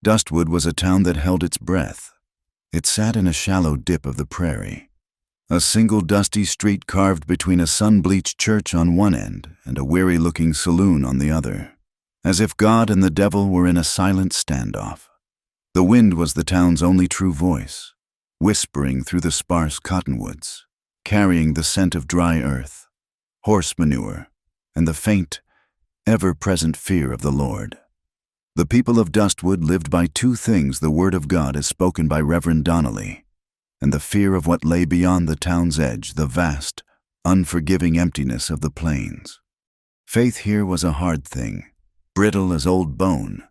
Dustwood was a town that held its breath. It sat in a shallow dip of the prairie. A single dusty street carved between a sun-bleached church on one end and a weary-looking saloon on the other, as if God and the devil were in a silent standoff. The wind was the town's only true voice, whispering through the sparse cottonwoods, carrying the scent of dry earth, horse manure, and the faint, ever-present fear of the Lord. The people of Dustwood lived by two things: the word of God as spoken by Reverend Donnelly, and the fear of what lay beyond the town's edge, the vast, unforgiving emptiness of the plains. Faith here was a hard thing, brittle as old bone.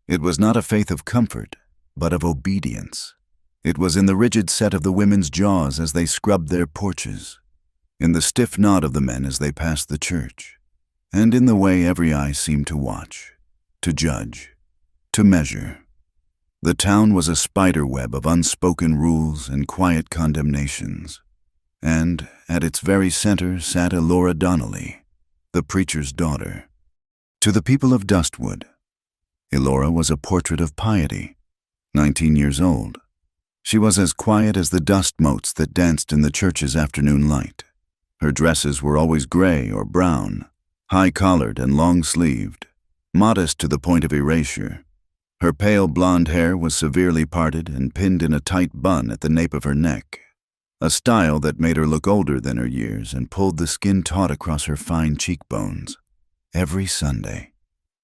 It was not a faith of comfort, but of obedience. It was in the rigid set of the women's jaws as they scrubbed their porches, in the stiff nod of the men as they passed the church, and in the way every eye seemed to watch, to judge, to measure. The town was a spider web of unspoken rules and quiet condemnations, and at its very center sat Elora Donnelly, the preacher's daughter. To the people of Dustwood, Elora was a portrait of piety, 19 years old. She was as quiet as the dust motes that danced in the church's afternoon light. Her dresses were always gray or brown, high-collared and long-sleeved, modest to the point of erasure. Her pale blonde hair was severely parted and pinned in a tight bun at the nape of her neck, a style that made her look older than her years and pulled the skin taut across her fine cheekbones. Every Sunday,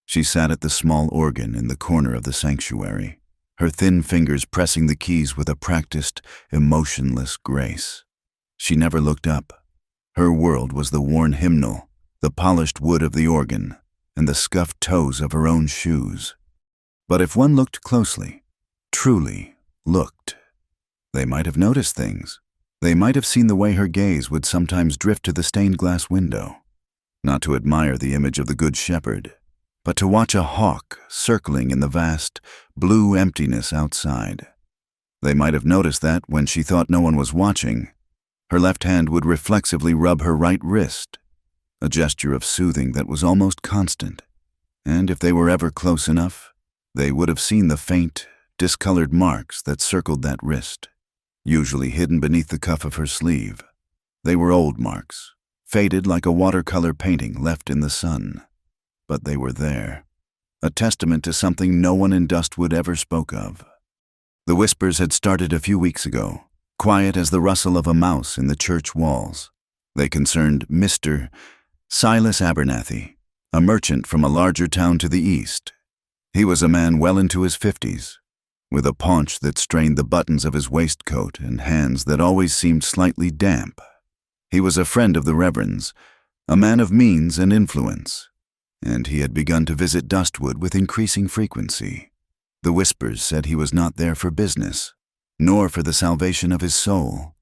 she sat at the small organ in the corner of the sanctuary, her thin fingers pressing the keys with a practiced, emotionless grace. She never looked up. Her world was the worn hymnal, the polished wood of the organ, and the scuffed toes of her own shoes. But if one looked closely, truly looked, they might have noticed things. They might have seen the way her gaze would sometimes drift to the stained glass window, not to admire the image of the Good Shepherd, but to watch a hawk circling in the vast, blue emptiness outside. They might have noticed that, when she thought no one was watching, her left hand would reflexively rub her right wrist, a gesture of soothing that was almost constant, and if they were ever close enough, they would have seen the faint, discolored marks that circled that wrist, usually hidden beneath the cuff of her sleeve. They were old marks, faded like a watercolor painting left in the sun. But they were there, a testament to something no one in Dustwood ever spoke of. The whispers had started a few weeks ago, quiet as the rustle of a mouse in the church walls. They concerned Mr. Silas Abernathy, a merchant from a larger town to the east. He was a man well into his 50s, with a paunch that strained the buttons of his waistcoat and hands that always seemed slightly damp. He was a friend of the Reverend's, a man of means and influence, and he had begun to visit Dustwood with increasing frequency. The whispers said he was not there for business, nor for the salvation of his soul.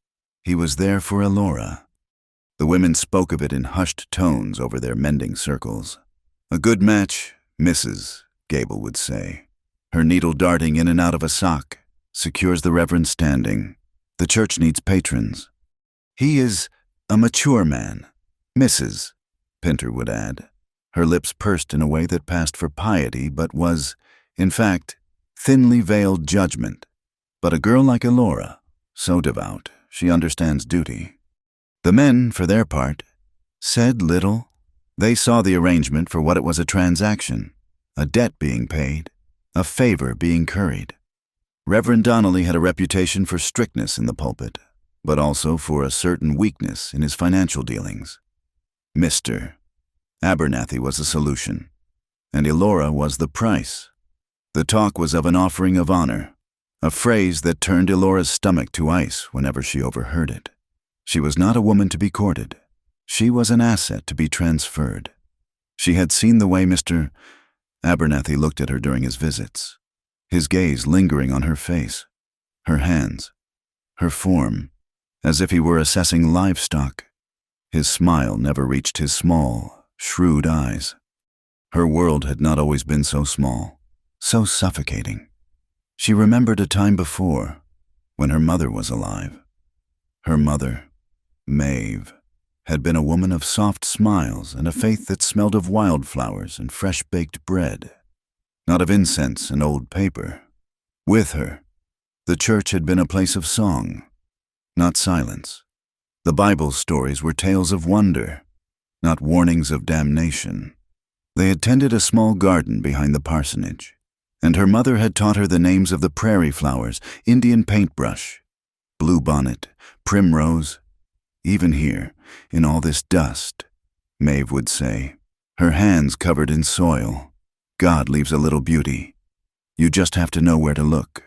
He was there for Elora. The women spoke of it in hushed tones over their mending circles. A good match, Mrs., Gable would say, her needle darting in and out of a sock, secures the Reverend's standing. The church needs patrons. He is a mature man, Mrs., Pinter would add, her lips pursed in a way that passed for piety but was, in fact, thinly veiled judgment. But a girl like Elora, so devout, she understands duty. The men, for their part, said little. They saw the arrangement for what it was: a transaction, a debt being paid, a favor being curried. Reverend Donnelly had a reputation for strictness in the pulpit, but also for a certain weakness in his financial dealings. Mr. Abernathy was the solution, and Elora was the price. The talk was of an offering of honor, a phrase that turned Elora's stomach to ice whenever she overheard it. She was not a woman to be courted. She was an asset to be transferred. She had seen the way Mr. Abernathy looked at her during his visits, his gaze lingering on her face, her hands, her form, as if he were assessing livestock. His smile never reached his small, shrewd eyes. Her world had not always been so small, so suffocating. She remembered a time before, when her mother was alive. Her mother, Maeve, had been a woman of soft smiles and a faith that smelled of wildflowers and fresh-baked bread, not of incense and old paper, With her, the church had been a place of song, not silence. The Bible's stories were tales of wonder, not warnings of damnation. They had tended a small garden behind the parsonage, and her mother had taught her the names of the prairie flowers, Indian paintbrush, bluebonnet, primrose. Even here, in all this dust, Maeve would say, her hands covered in soil, God leaves a little beauty. You just have to know where to look.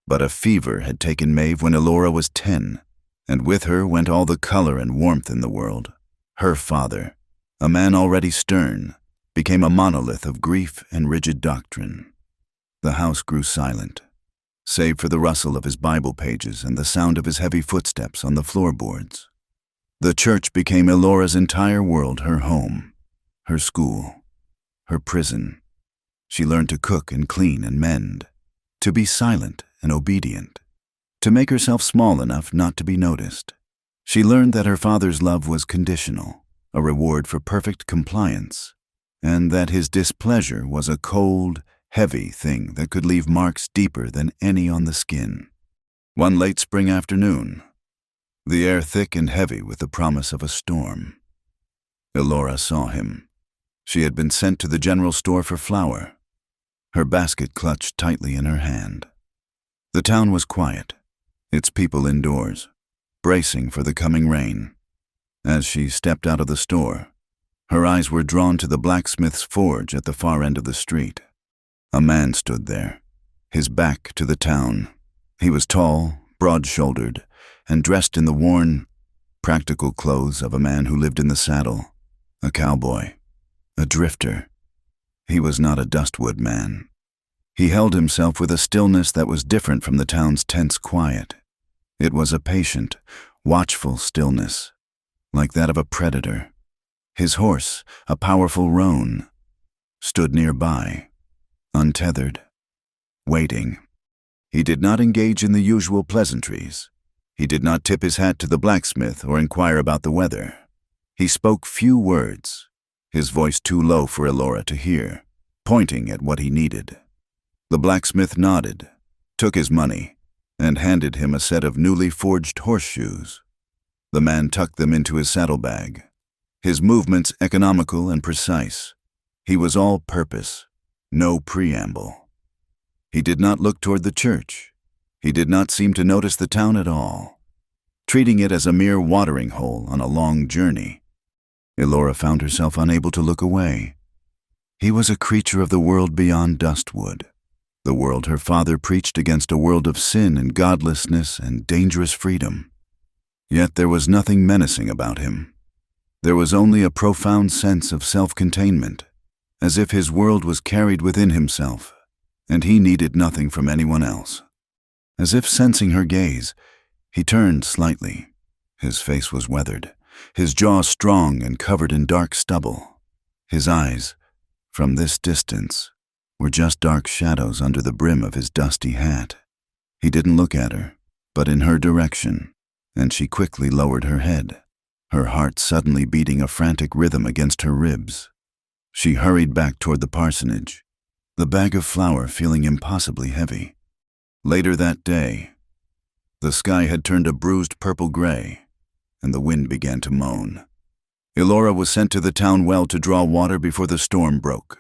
But a fever had taken Maeve when Elora was 10, and with her went all the color and warmth in the world. Her father, a man already stern, became a monolith of grief and rigid doctrine. The house grew silent, save for the rustle of his Bible pages and the sound of his heavy footsteps on the floorboards. The church became Elora's entire world, her home, her school, her prison. She learned to cook and clean and mend, to be silent and obedient, to make herself small enough not to be noticed. She learned that her father's love was conditional, a reward for perfect compliance, and that his displeasure was a cold, heavy thing that could leave marks deeper than any on the skin. One late spring afternoon, the air thick and heavy with the promise of a storm, Elora saw him. She had been sent to the general store for flour, her basket clutched tightly in her hand. The town was quiet, its people indoors, bracing for the coming rain. As she stepped out of the store, her eyes were drawn to the blacksmith's forge at the far end of the street. A man stood there, his back to the town. He was tall, broad-shouldered, and dressed in the worn, practical clothes of a man who lived in the saddle, a cowboy, a drifter. He was not a dustwood man. He held himself with a stillness that was different from the town's tense quiet. It was a patient, watchful stillness, like that of a predator. His horse, a powerful roan, stood nearby, untethered, waiting. He did not engage in the usual pleasantries. He did not tip his hat to the blacksmith or inquire about the weather. He spoke few words, his voice too low for Elora to hear, pointing at what he needed. The blacksmith nodded, took his money, and handed him a set of newly forged horseshoes. The man tucked them into his saddlebag, his movements economical and precise. He was all purpose, no preamble. He did not look toward the church. He did not seem to notice the town at all, treating it as a mere watering hole on a long journey. Elora found herself unable to look away. He was a creature of the world beyond dustwood, the world her father preached against, a world of sin and godlessness and dangerous freedom. Yet there was nothing menacing about him. There was only a profound sense of self-containment, as if his world was carried within himself, and he needed nothing from anyone else. As if sensing her gaze, he turned slightly. His face was weathered, his jaw strong and covered in dark stubble. His eyes, from this distance, were just dark shadows under the brim of his dusty hat. He didn't look at her, but in her direction, and she quickly lowered her head, her heart suddenly beating a frantic rhythm against her ribs. She hurried back toward the parsonage, the bag of flour feeling impossibly heavy. Later that day, the sky had turned a bruised purple gray, and the wind began to moan. Elora was sent to the town well to draw water before the storm broke.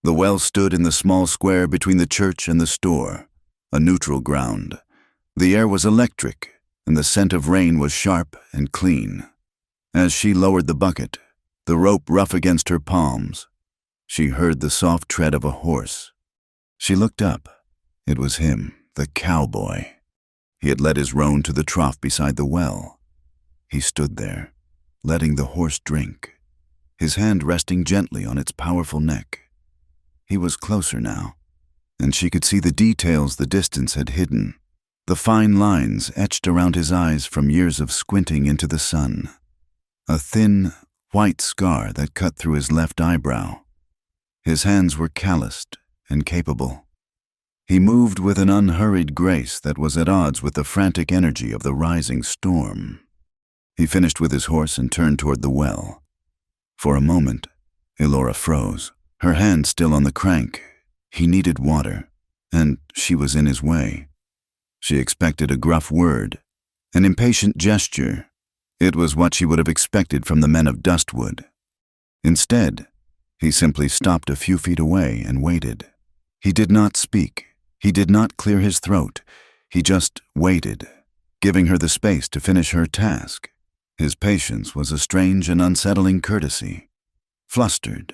The well stood in the small square between the church and the store, a neutral ground. The air was electric, and the scent of rain was sharp and clean. As she lowered the bucket, the rope rough against her palms, she heard the soft tread of a horse. She looked up. It was him, the cowboy. He had led his roan to the trough beside the well. He stood there, letting the horse drink, his hand resting gently on its powerful neck. He was closer now, and she could see the details the distance had hidden, the fine lines etched around his eyes from years of squinting into the sun, a thin, white scar that cut through his left eyebrow. His hands were calloused and capable. He moved with an unhurried grace that was at odds with the frantic energy of the rising storm. He finished with his horse and turned toward the well. For a moment, Elora froze, her hand still on the crank. He needed water, and she was in his way. She expected a gruff word, an impatient gesture. It was what she would have expected from the men of Dustwood. Instead, he simply stopped a few feet away and waited. He did not speak. He did not clear his throat. He just waited, giving her the space to finish her task. His patience was a strange and unsettling courtesy. Flustered,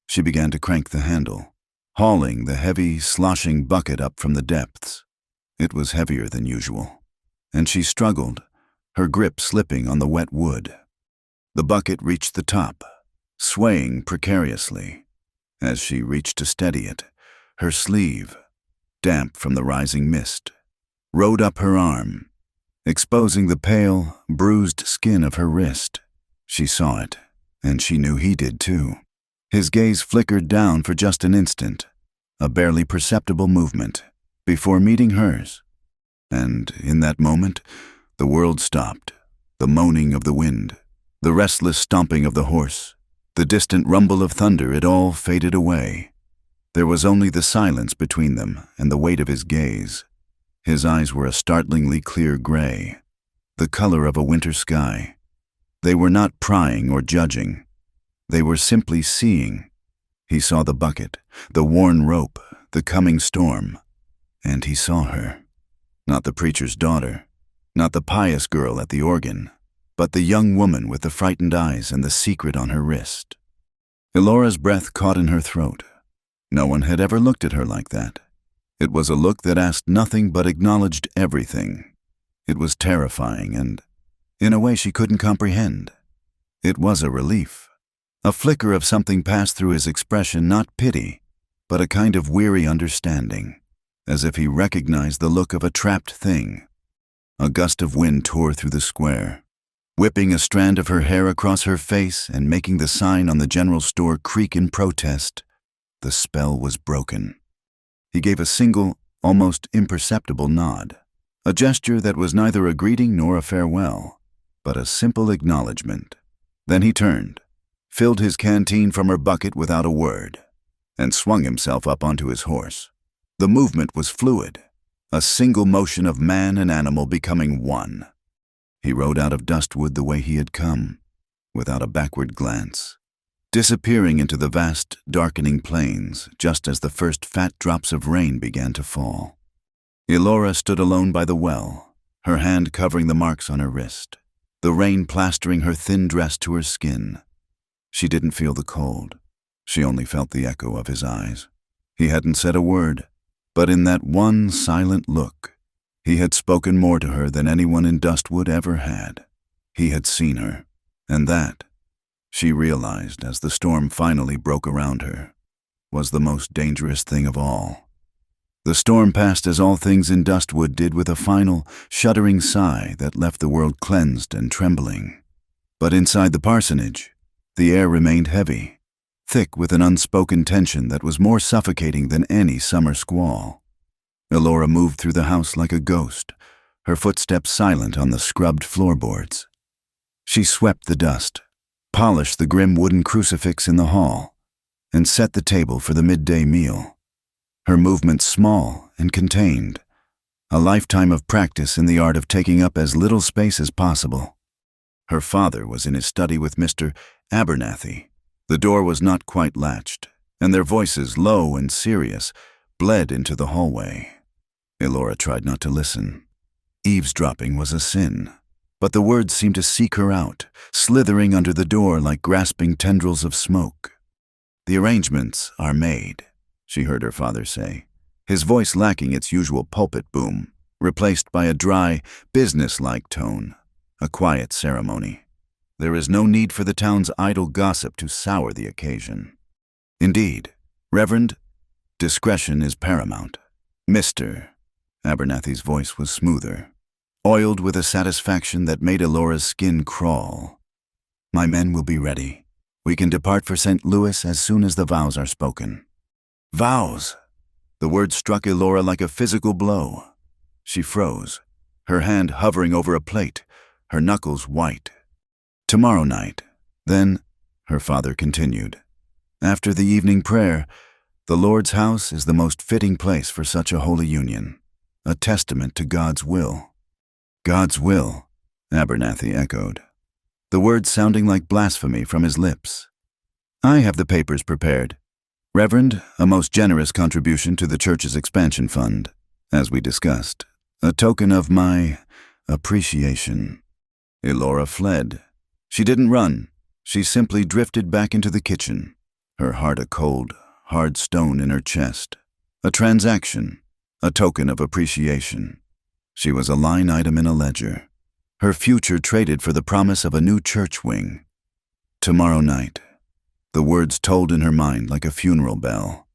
she began to crank the handle, hauling the heavy, sloshing bucket up from the depths. It was heavier than usual, and she struggled, her grip slipping on the wet wood. The bucket reached the top, swaying precariously. As she reached to steady it, her sleeve, damp from the rising mist, rode up her arm, exposing the pale, bruised skin of her wrist. She saw it, and she knew he did too. His gaze flickered down for just an instant, a barely perceptible movement, before meeting hers. And in that moment, the world stopped. The moaning of the wind, the restless stomping of the horse, the distant rumble of thunder, it all faded away. There was only the silence between them and the weight of his gaze. His eyes were a startlingly clear gray, the color of a winter sky. They were not prying or judging. They were simply seeing. He saw the bucket, the worn rope, the coming storm, and he saw her. Not the preacher's daughter, not the pious girl at the organ, but the young woman with the frightened eyes and the secret on her wrist. Elora's breath caught in her throat. No one had ever looked at her like that. It was a look that asked nothing but acknowledged everything. It was terrifying and, in a way she couldn't comprehend. It was a relief. A flicker of something passed through his expression, not pity, but a kind of weary understanding, as if he recognized the look of a trapped thing. A gust of wind tore through the square, whipping a strand of her hair across her face and making the sign on the general store creak in protest. The spell was broken. He gave a single, almost imperceptible nod, a gesture that was neither a greeting nor a farewell, but a simple acknowledgement. Then he turned, filled his canteen from her bucket without a word, and swung himself up onto his horse. The movement was fluid, a single motion of man and animal becoming one. He rode out of Dustwood the way he had come, without a backward glance, disappearing into the vast, darkening plains just as the first fat drops of rain began to fall. Elora stood alone by the well, her hand covering the marks on her wrist, the rain plastering her thin dress to her skin. She didn't feel the cold. She only felt the echo of his eyes. He hadn't said a word, but in that one silent look, he had spoken more to her than anyone in Dustwood ever had. He had seen her, and that, she realized as the storm finally broke around her, was the most dangerous thing of all. The storm passed as all things in Dustwood did, with a final, shuddering sigh that left the world cleansed and trembling. But inside the parsonage, the air remained heavy, thick with an unspoken tension that was more suffocating than any summer squall. Elora moved through the house like a ghost, her footsteps silent on the scrubbed floorboards. She swept the dust, polished the grim wooden crucifix in the hall, and set the table for the midday meal. Her movements small and contained, a lifetime of practice in the art of taking up as little space as possible. Her father was in his study with Mr. Abernathy. The door was not quite latched, and their voices, low and serious, bled into the hallway. Elora tried not to listen. Eavesdropping was a sin, but the words seemed to seek her out, slithering under the door like grasping tendrils of smoke. "The arrangements are made," she heard her father say, his voice lacking its usual pulpit boom, replaced by a dry, business-like tone, a quiet ceremony. "There is no need for the town's idle gossip to sour the occasion. Indeed, Reverend, discretion is paramount. Mr. Abernathy's voice was smoother, oiled with a satisfaction that made Elora's skin crawl. "My men will be ready. We can depart for St. Louis as soon as the vows are spoken." Vows! The word struck Elora like a physical blow. She froze, her hand hovering over a plate, her knuckles white. "Tomorrow night. Then," her father continued, "after the evening prayer, The Lord's house is the most fitting place for such a holy union, a testament to God's will. God's will, Abernathy echoed, the words sounding like blasphemy from his lips. I have the papers prepared. Reverend, a most generous contribution to the church's expansion fund, as we discussed, a token of my appreciation. Elora fled. She didn't run. She simply drifted back into the kitchen, her heart a cold, hard stone in her chest. A transaction, a token of appreciation. She was a line item in a ledger. Her future traded for the promise of a new church wing. Tomorrow night. The words tolled in her mind like a funeral bell.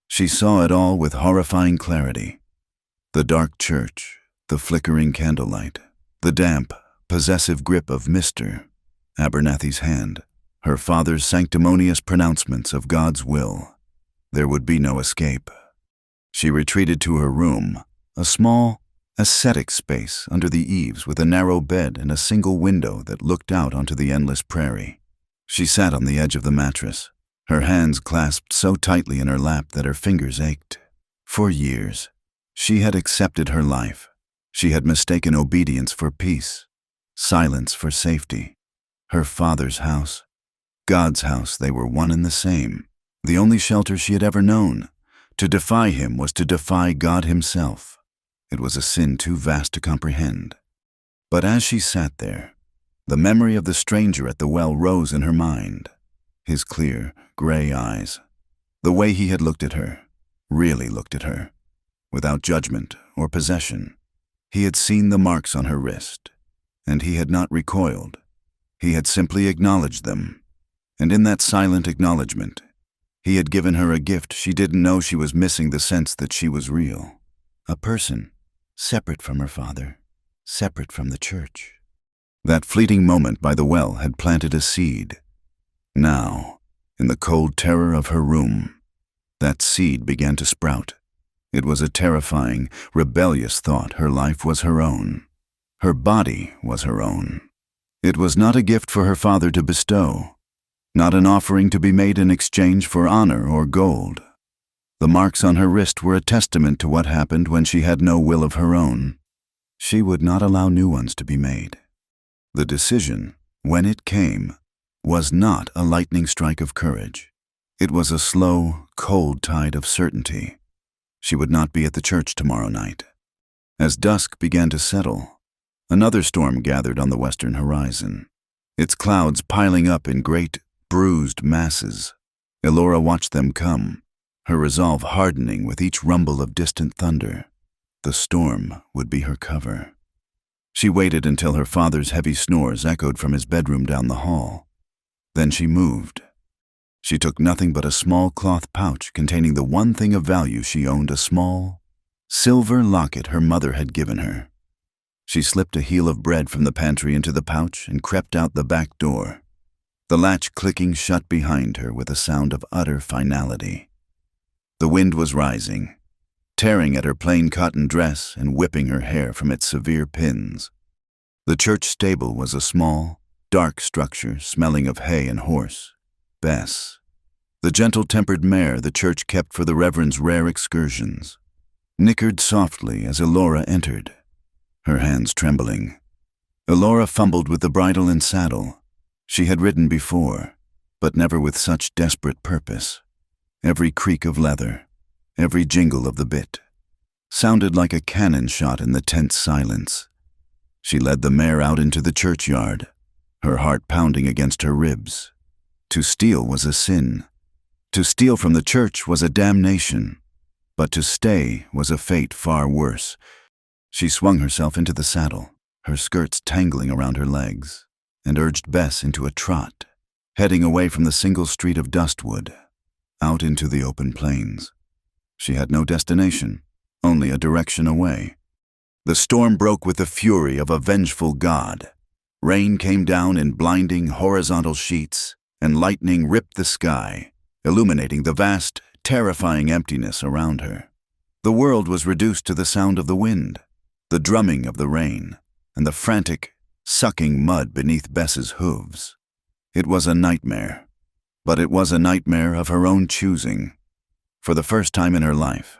She saw it all with horrifying clarity. The dark church, the flickering candlelight, the damp, possessive grip of Mr. Abernathy's hand, her father's sanctimonious pronouncements of God's will. There would be no escape. She retreated to her room, a small, ascetic space under the eaves with a narrow bed and a single window that looked out onto the endless prairie. She sat on the edge of the mattress, her hands clasped so tightly in her lap that her fingers ached. For years, she had accepted her life. She had mistaken obedience for peace, silence for safety. Her father's house, God's house, they were one and the same. The only shelter she had ever known. To defy him was to defy God himself. It was a sin too vast to comprehend. But as she sat there, the memory of the stranger at the well rose in her mind. His clear, gray eyes. The way he had looked at her, really looked at her, without judgment or possession. He had seen the marks on her wrist, and he had not recoiled. He had simply acknowledged them. And in that silent acknowledgement, he had given her a gift she didn't know she was missing, the sense that she was real. A person, separate from her father, separate from the church. That fleeting moment by the well had planted a seed. Now, in the cold terror of her room, that seed began to sprout. It was a terrifying, rebellious thought. Her life was her own. Her body was her own. It was not a gift for her father to bestow, not an offering to be made in exchange for honor or gold. The marks on her wrist were a testament to what happened when she had no will of her own. She would not allow new ones to be made. The decision, when it came, was not a lightning strike of courage. It was a slow, cold tide of certainty. She would not be at the church tomorrow night. As dusk began to settle, another storm gathered on the western horizon, its clouds piling up in great, bruised masses. Elora watched them come, her resolve hardening with each rumble of distant thunder. The storm would be her cover. She waited until her father's heavy snores echoed from his bedroom down the hall. Then she moved. She took nothing but a small cloth pouch containing the one thing of value she owned, a small, silver locket her mother had given her. She slipped a heel of bread from the pantry into the pouch and crept out the back door, the latch clicking shut behind her with a sound of utter finality. The wind was rising, tearing at her plain cotton dress and whipping her hair from its severe pins. The church stable was a small, dark structure smelling of hay and horse. Bess, the gentle-tempered mare the church kept for the Reverend's rare excursions, nickered softly as Elora entered, her hands trembling. Elora fumbled with the bridle and saddle. She had ridden before, but never with such desperate purpose. Every creak of leather, every jingle of the bit, sounded like a cannon shot in the tense silence. She led the mare out into the churchyard, her heart pounding against her ribs. To steal was a sin. To steal from the church was a damnation. But to stay was a fate far worse. She swung herself into the saddle, her skirts tangling around her legs, and urged Bess into a trot, heading away from the single street of Dustwood, out into the open plains. She had no destination, only a direction away. The storm broke with the fury of a vengeful god. Rain came down in blinding horizontal sheets, and lightning ripped the sky, illuminating the vast, terrifying emptiness around her. The world was reduced to the sound of the wind, the drumming of the rain, and the frantic, sucking mud beneath Bess's hooves. It was a nightmare, but it was a nightmare of her own choosing. For the first time in her life,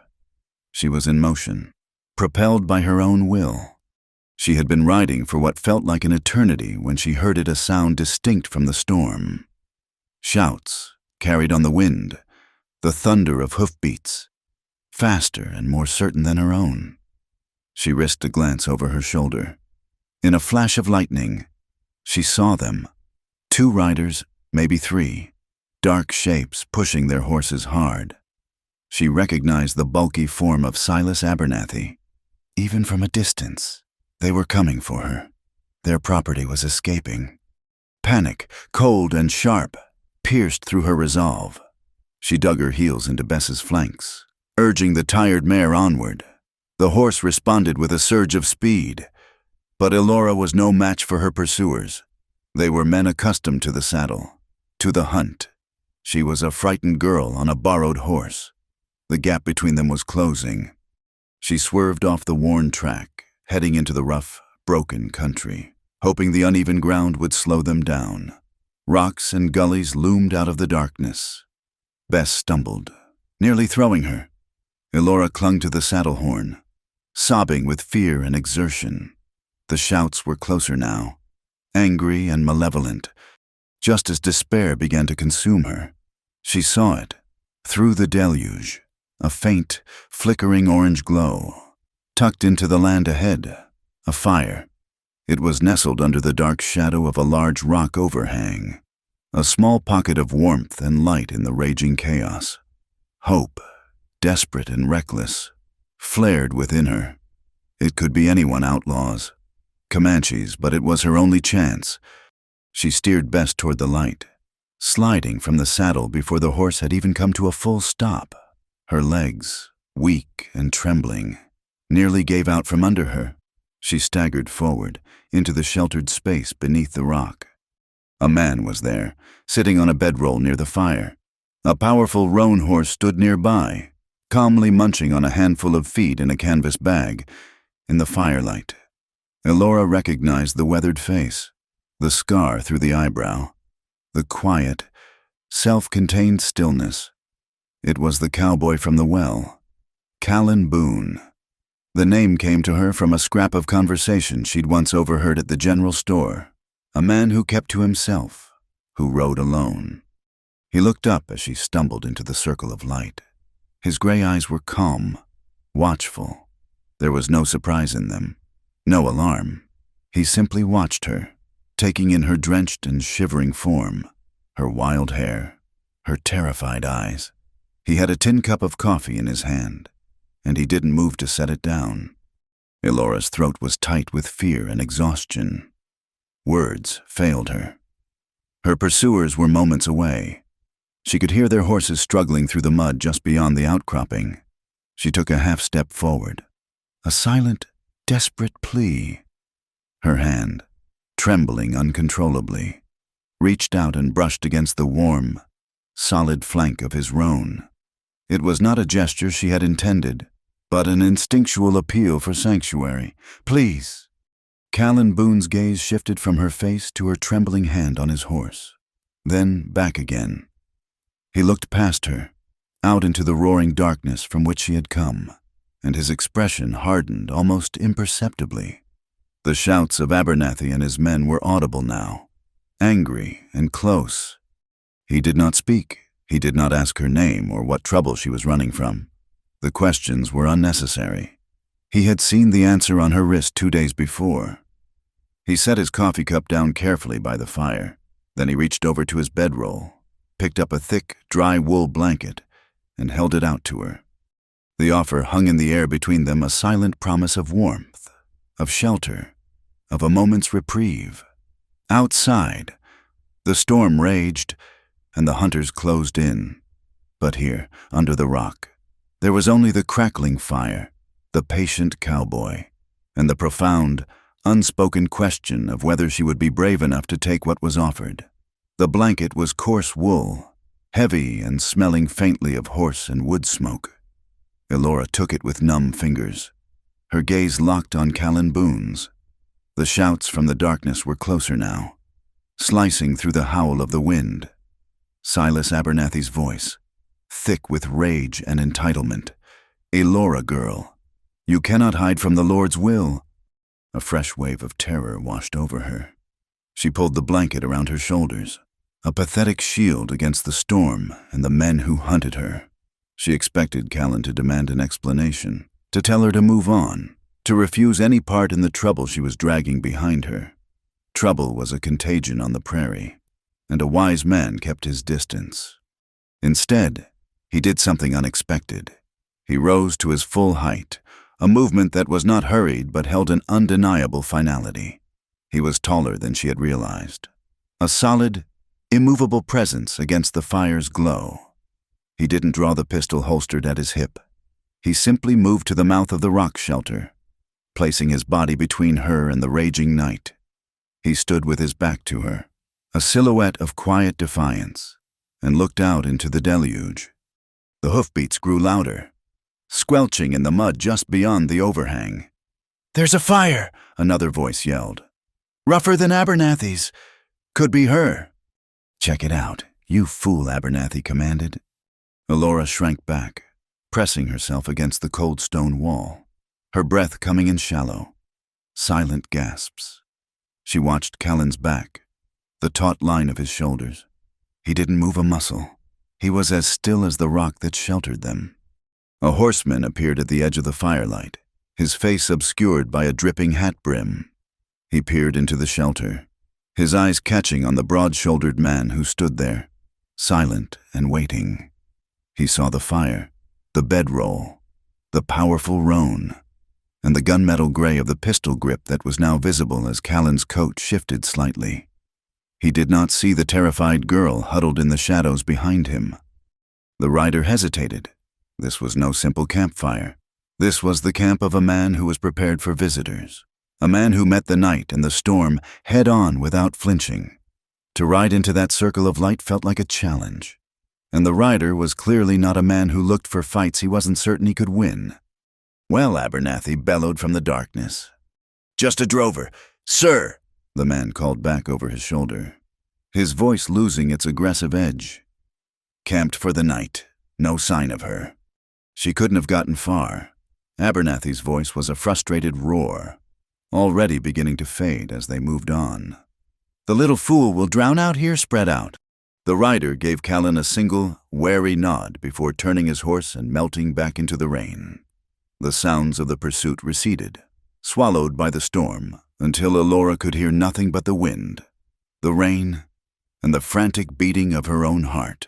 she was in motion, propelled by her own will. She had been riding for what felt like an eternity when she heard a sound distinct from the storm. Shouts, carried on the wind, the thunder of hoofbeats, faster and more certain than her own. She risked a glance over her shoulder. In a flash of lightning, she saw them. 2 riders, maybe 3, dark shapes pushing their horses hard. She recognized the bulky form of Silas Abernathy. Even from a distance, they were coming for her. Their property was escaping. Panic, cold and sharp, pierced through her resolve. She dug her heels into Bess's flanks, urging the tired mare onward. The horse responded with a surge of speed, but Elora was no match for her pursuers. They were men accustomed to the saddle, to the hunt. She was a frightened girl on a borrowed horse. The gap between them was closing. She swerved off the worn track, heading into the rough, broken country, hoping the uneven ground would slow them down. Rocks and gullies loomed out of the darkness. Bess stumbled, nearly throwing her. Elora clung to the saddle horn, sobbing with fear and exertion. The shouts were closer now, angry and malevolent, just as despair began to consume her. She saw it, through the deluge, a faint, flickering orange glow. Tucked into the land ahead, a fire. It was nestled under the dark shadow of a large rock overhang, a small pocket of warmth and light in the raging chaos. Hope, desperate and reckless, flared within her. It could be anyone, outlaws, Comanches, but it was her only chance. She steered Bess toward the light, sliding from the saddle before the horse had even come to a full stop. Her legs, weak and trembling, nearly gave out from under her. She staggered forward into the sheltered space beneath the rock. A man was there, sitting on a bedroll near the fire. A powerful roan horse stood nearby, calmly munching on a handful of feed in a canvas bag. In the firelight, Elora recognized the weathered face, the scar through the eyebrow, the quiet, self-contained stillness. It was the cowboy from the well, Callan Boone. The name came to her from a scrap of conversation she'd once overheard at the general store. A man who kept to himself, who rode alone. He looked up as she stumbled into the circle of light. His gray eyes were calm, watchful. There was no surprise in them, no alarm. He simply watched her, taking in her drenched and shivering form, her wild hair, her terrified eyes. He had a tin cup of coffee in his hand, and he didn't move to set it down. Elora's throat was tight with fear and exhaustion. Words failed her. Her pursuers were moments away. She could hear their horses struggling through the mud just beyond the outcropping. She took a half-step forward, a silent, desperate plea. Her hand, trembling uncontrollably, reached out and brushed against the warm, solid flank of his roan. It was not a gesture she had intended, but an instinctual appeal for sanctuary. "Please." Callan Boone's gaze shifted from her face to her trembling hand on his horse, then back again. He looked past her, out into the roaring darkness from which she had come, and his expression hardened almost imperceptibly. The shouts of Abernathy and his men were audible now, angry and close. He did not speak. He did not ask her name or what trouble she was running from. The questions were unnecessary. He had seen the answer on her wrist 2 days before. He set his coffee cup down carefully by the fire. Then he reached over to his bedroll, picked up a thick, dry wool blanket, and held it out to her. The offer hung in the air between them, a silent promise of warmth, of shelter, of a moment's reprieve. Outside, the storm raged, and the hunters closed in. But here, under the rock, there was only the crackling fire, the patient cowboy, and the profound, unspoken question of whether she would be brave enough to take what was offered. The blanket was coarse wool, heavy and smelling faintly of horse and wood smoke. Elora took it with numb fingers, her gaze locked on Callan Boone's. The shouts from the darkness were closer now, slicing through the howl of the wind. Silas Abernathy's voice, thick with rage and entitlement. "A Laura girl. You cannot hide from the Lord's will." A fresh wave of terror washed over her. She pulled the blanket around her shoulders, a pathetic shield against the storm and the men who hunted her. She expected Callan to demand an explanation, to tell her to move on, to refuse any part in the trouble she was dragging behind her. Trouble was a contagion on the prairie, and a wise man kept his distance. Instead, he did something unexpected. He rose to his full height, a movement that was not hurried but held an undeniable finality. He was taller than she had realized, a solid, immovable presence against the fire's glow. He didn't draw the pistol holstered at his hip. He simply moved to the mouth of the rock shelter, placing his body between her and the raging night. He stood with his back to her, a silhouette of quiet defiance, and looked out into the deluge. The hoofbeats grew louder, squelching in the mud just beyond the overhang. "There's a fire!" another voice yelled. "Rougher than Abernathy's. Could be her." "Check it out, you fool," Abernathy commanded. Elora shrank back, pressing herself against the cold stone wall, her breath coming in shallow, silent gasps. She watched Callan's back, the taut line of his shoulders. He didn't move a muscle. He was as still as the rock that sheltered them. A horseman appeared at the edge of the firelight, his face obscured by a dripping hat brim. He peered into the shelter, his eyes catching on the broad-shouldered man who stood there, silent and waiting. He saw the fire, the bedroll, the powerful roan, and the gunmetal gray of the pistol grip that was now visible as Callan's coat shifted slightly. He did not see the terrified girl huddled in the shadows behind him. The rider hesitated. This was no simple campfire. This was the camp of a man who was prepared for visitors, a man who met the night and the storm head-on without flinching. To ride into that circle of light felt like a challenge, and the rider was clearly not a man who looked for fights he wasn't certain he could win. "Well," Abernathy bellowed from the darkness. "Just a drover, sir," the man called back over his shoulder, his voice losing its aggressive edge. "Camped for the night. No sign of her." She couldn't have gotten far. Abernathy's voice was a frustrated roar, already beginning to fade as they moved on. "The little fool will drown out here, spread out." The rider gave Callan a single, wary nod before turning his horse and melting back into the rain. The sounds of the pursuit receded, swallowed by the storm, until Elora could hear nothing but the wind, the rain, and the frantic beating of her own heart.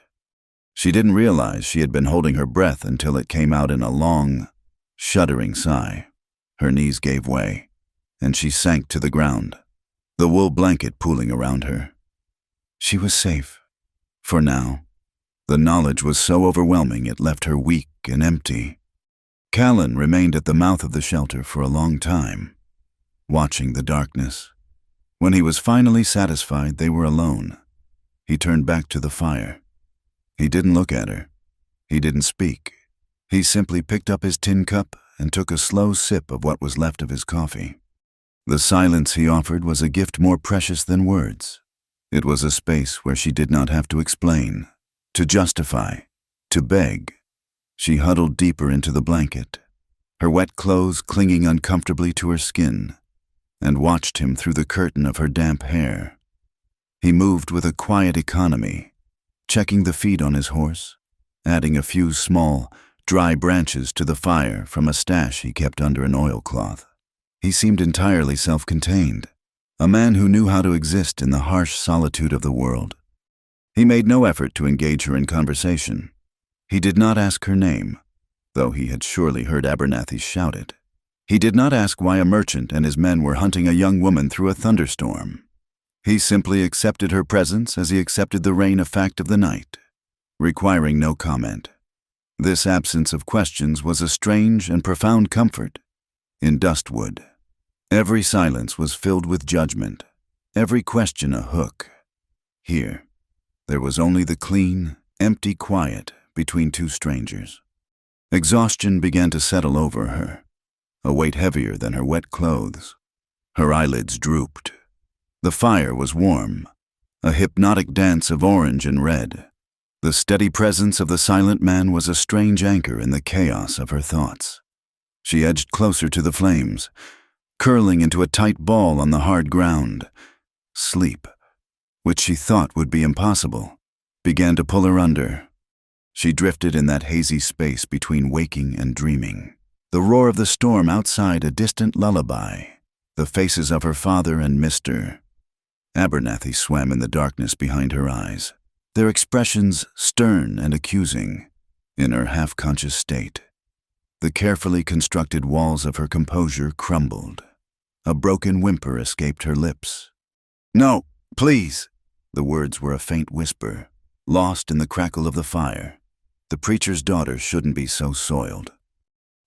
She didn't realize she had been holding her breath until it came out in a long, shuddering sigh. Her knees gave way, and she sank to the ground, the wool blanket pooling around her. She was safe, for now. The knowledge was so overwhelming it left her weak and empty. Callan remained at the mouth of the shelter for a long time, watching the darkness. When he was finally satisfied they were alone, he turned back to the fire. He didn't look at her. He didn't speak. He simply picked up his tin cup and took a slow sip of what was left of his coffee. The silence he offered was a gift more precious than words. It was a space where she did not have to explain, to justify, to beg. She huddled deeper into the blanket, her wet clothes clinging uncomfortably to her skin, and watched him through the curtain of her damp hair. He moved with a quiet economy, checking the feed on his horse, adding a few small, dry branches to the fire from a stash he kept under an oilcloth. He seemed entirely self-contained, a man who knew how to exist in the harsh solitude of the world. He made no effort to engage her in conversation. He did not ask her name, though he had surely heard Abernathy shout it. He did not ask why a merchant and his men were hunting a young woman through a thunderstorm. He simply accepted her presence as he accepted the rain a fact of the night, requiring no comment. This absence of questions was a strange and profound comfort. In Dustwood, every silence was filled with judgment, every question a hook. Here, there was only the clean, empty quiet between two strangers. Exhaustion began to settle over her, a weight heavier than her wet clothes. Her eyelids drooped. The fire was warm, a hypnotic dance of orange and red. The steady presence of the silent man was a strange anchor in the chaos of her thoughts. She edged closer to the flames, curling into a tight ball on the hard ground. Sleep, which she thought would be impossible, began to pull her under. She drifted in that hazy space between waking and dreaming. The roar of the storm outside a distant lullaby, the faces of her father and Mr. Abernathy swam in the darkness behind her eyes, their expressions stern and accusing. In her half-conscious state, the carefully constructed walls of her composure crumbled. A broken whimper escaped her lips. "No, please!" The words were a faint whisper, lost in the crackle of the fire. The preacher's daughter shouldn't be so soiled.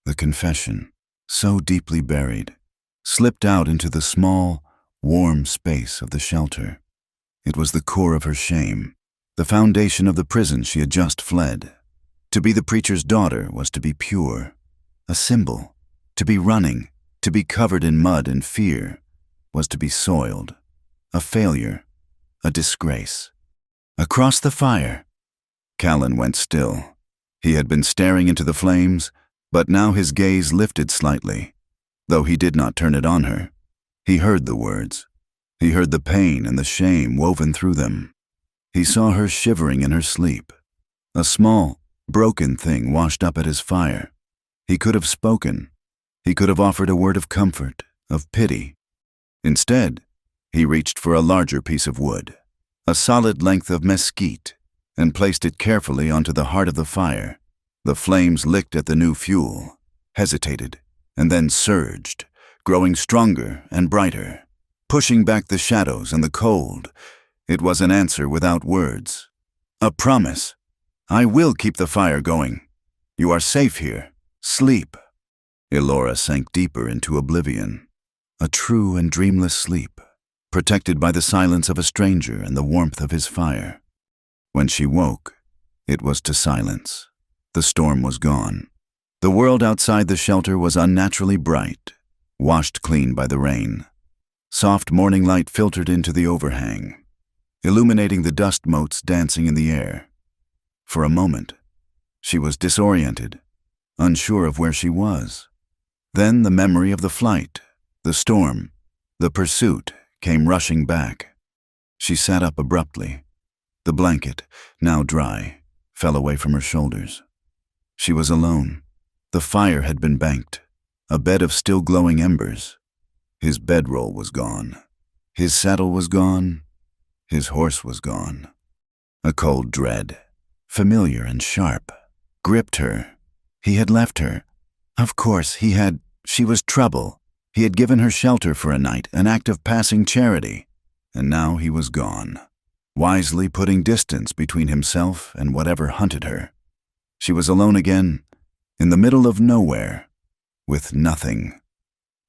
The confession, so deeply buried, slipped out into the small, warm space of the shelter. It was the core of her shame, the foundation of the prison she had just fled. To be the preacher's daughter was to be pure, a symbol. To be running, to be covered in mud and fear, was to be soiled, a failure, a disgrace. Across the fire, Callan went still. He had been staring into the flames, but now his gaze lifted slightly. Though he did not turn it on her, he heard the words. He heard the pain and the shame woven through them. He saw her shivering in her sleep. A small, broken thing washed up at his fire. He could have spoken. He could have offered a word of comfort, of pity. Instead, he reached for a larger piece of wood, a solid length of mesquite, and placed it carefully onto the heart of the fire. The flames licked at the new fuel, hesitated, and then surged, growing stronger and brighter, pushing back the shadows and the cold. It was an answer without words. A promise. "I will keep the fire going. You are safe here. Sleep." Elora sank deeper into oblivion, a true and dreamless sleep, protected by the silence of a stranger and the warmth of his fire. When she woke, it was to silence. The storm was gone. The world outside the shelter was unnaturally bright, washed clean by the rain. Soft morning light filtered into the overhang, illuminating the dust motes dancing in the air. For a moment, she was disoriented, unsure of where she was. Then the memory of the flight, the storm, the pursuit came rushing back. She sat up abruptly. The blanket, now dry, fell away from her shoulders. She was alone. The fire had been banked, a bed of still glowing embers. His bedroll was gone. His saddle was gone. His horse was gone. A cold dread, familiar and sharp, gripped her. He had left her. Of course, she was trouble. He had given her shelter for a night, an act of passing charity. And now he was gone, wisely putting distance between himself and whatever hunted her. She was alone again, in the middle of nowhere, with nothing.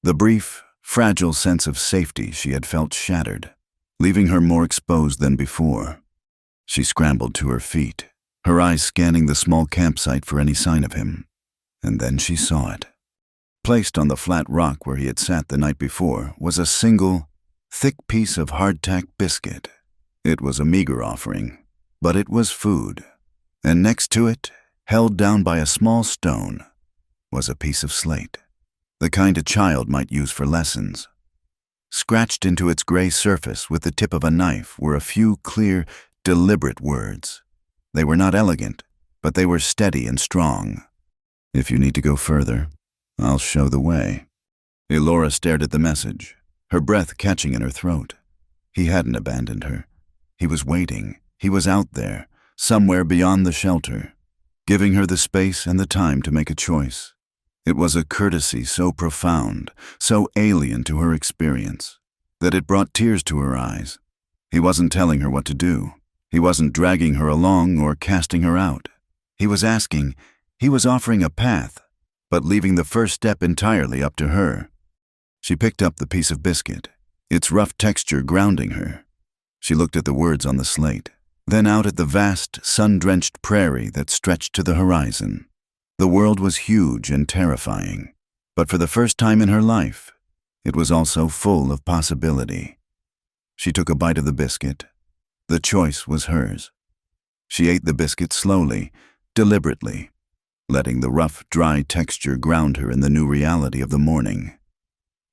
The brief, fragile sense of safety she had felt shattered, leaving her more exposed than before. She scrambled to her feet, her eyes scanning the small campsite for any sign of him. And then she saw it. Placed on the flat rock where he had sat the night before was a single, thick piece of hardtack biscuit. It was a meager offering, but it was food. And next to it, held down by a small stone, was a piece of slate, the kind a child might use for lessons. Scratched into its gray surface with the tip of a knife were a few clear, deliberate words. They were not elegant, but they were steady and strong. "If you need to go further, I'll show the way." Elora stared at the message, her breath catching in her throat. He hadn't abandoned her. He was waiting. He was out there, somewhere beyond the shelter, giving her the space and the time to make a choice. It was a courtesy so profound, so alien to her experience, that it brought tears to her eyes. He wasn't telling her what to do. He wasn't dragging her along or casting her out. He was offering a path, but leaving the first step entirely up to her. She picked up the piece of biscuit, its rough texture grounding her. She looked at the words on the slate, then out at the vast, sun-drenched prairie that stretched to the horizon. The world was huge and terrifying, but for the first time in her life, it was also full of possibility. She took a bite of the biscuit. The choice was hers. She ate the biscuit slowly, deliberately, letting the rough, dry texture ground her in the new reality of the morning.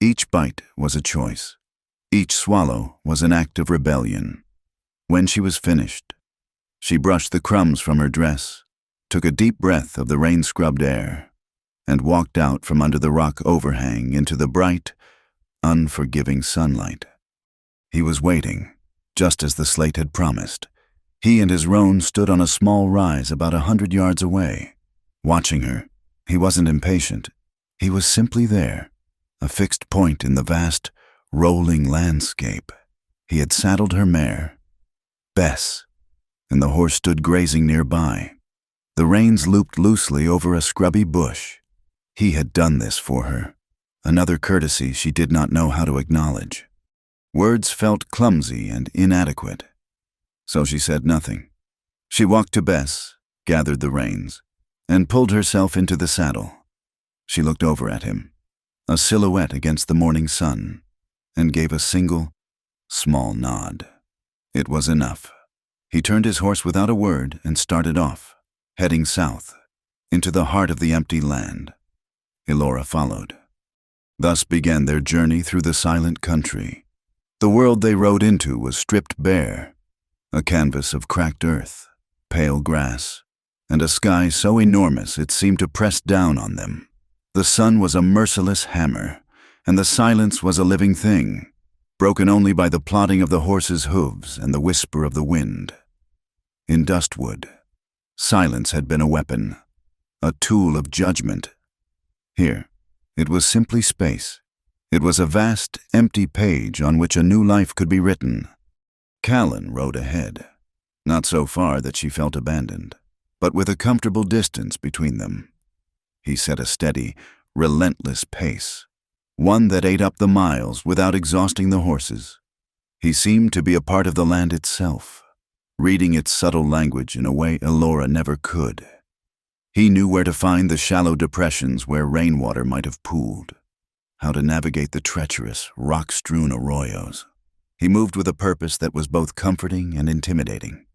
Each bite was a choice. Each swallow was an act of rebellion. When she was finished, she brushed the crumbs from her dress, took a deep breath of the rain-scrubbed air, and walked out from under the rock overhang into the bright, unforgiving sunlight. He was waiting, just as the slate had promised. He and his roan stood on a small rise about 100 yards away. Watching her, he wasn't impatient. He was simply there, a fixed point in the vast, rolling landscape. He had saddled her mare, Bess, and the horse stood grazing nearby. The reins looped loosely over a scrubby bush. He had done this for her, another courtesy she did not know how to acknowledge. Words felt clumsy and inadequate, so she said nothing. She walked to Bess, gathered the reins, and pulled herself into the saddle. She looked over at him, a silhouette against the morning sun, and gave a single, small nod. It was enough. He turned his horse without a word and started off, heading south, into the heart of the empty land. Elora followed. Thus began their journey through the silent country. The world they rode into was stripped bare, a canvas of cracked earth, pale grass, and a sky so enormous it seemed to press down on them. The sun was a merciless hammer, and the silence was a living thing, broken only by the plodding of the horse's hooves and the whisper of the wind. In Dustwood, silence had been a weapon, a tool of judgment. Here, it was simply space. It was a vast, empty page on which a new life could be written. Callan rode ahead, not so far that she felt abandoned, but with a comfortable distance between them. He set a steady, relentless pace, one that ate up the miles without exhausting the horses. He seemed to be a part of the land itself, reading its subtle language in a way Elora never could. He knew where to find the shallow depressions where rainwater might have pooled, how to navigate the treacherous, rock-strewn arroyos. He moved with a purpose that was both comforting and intimidating.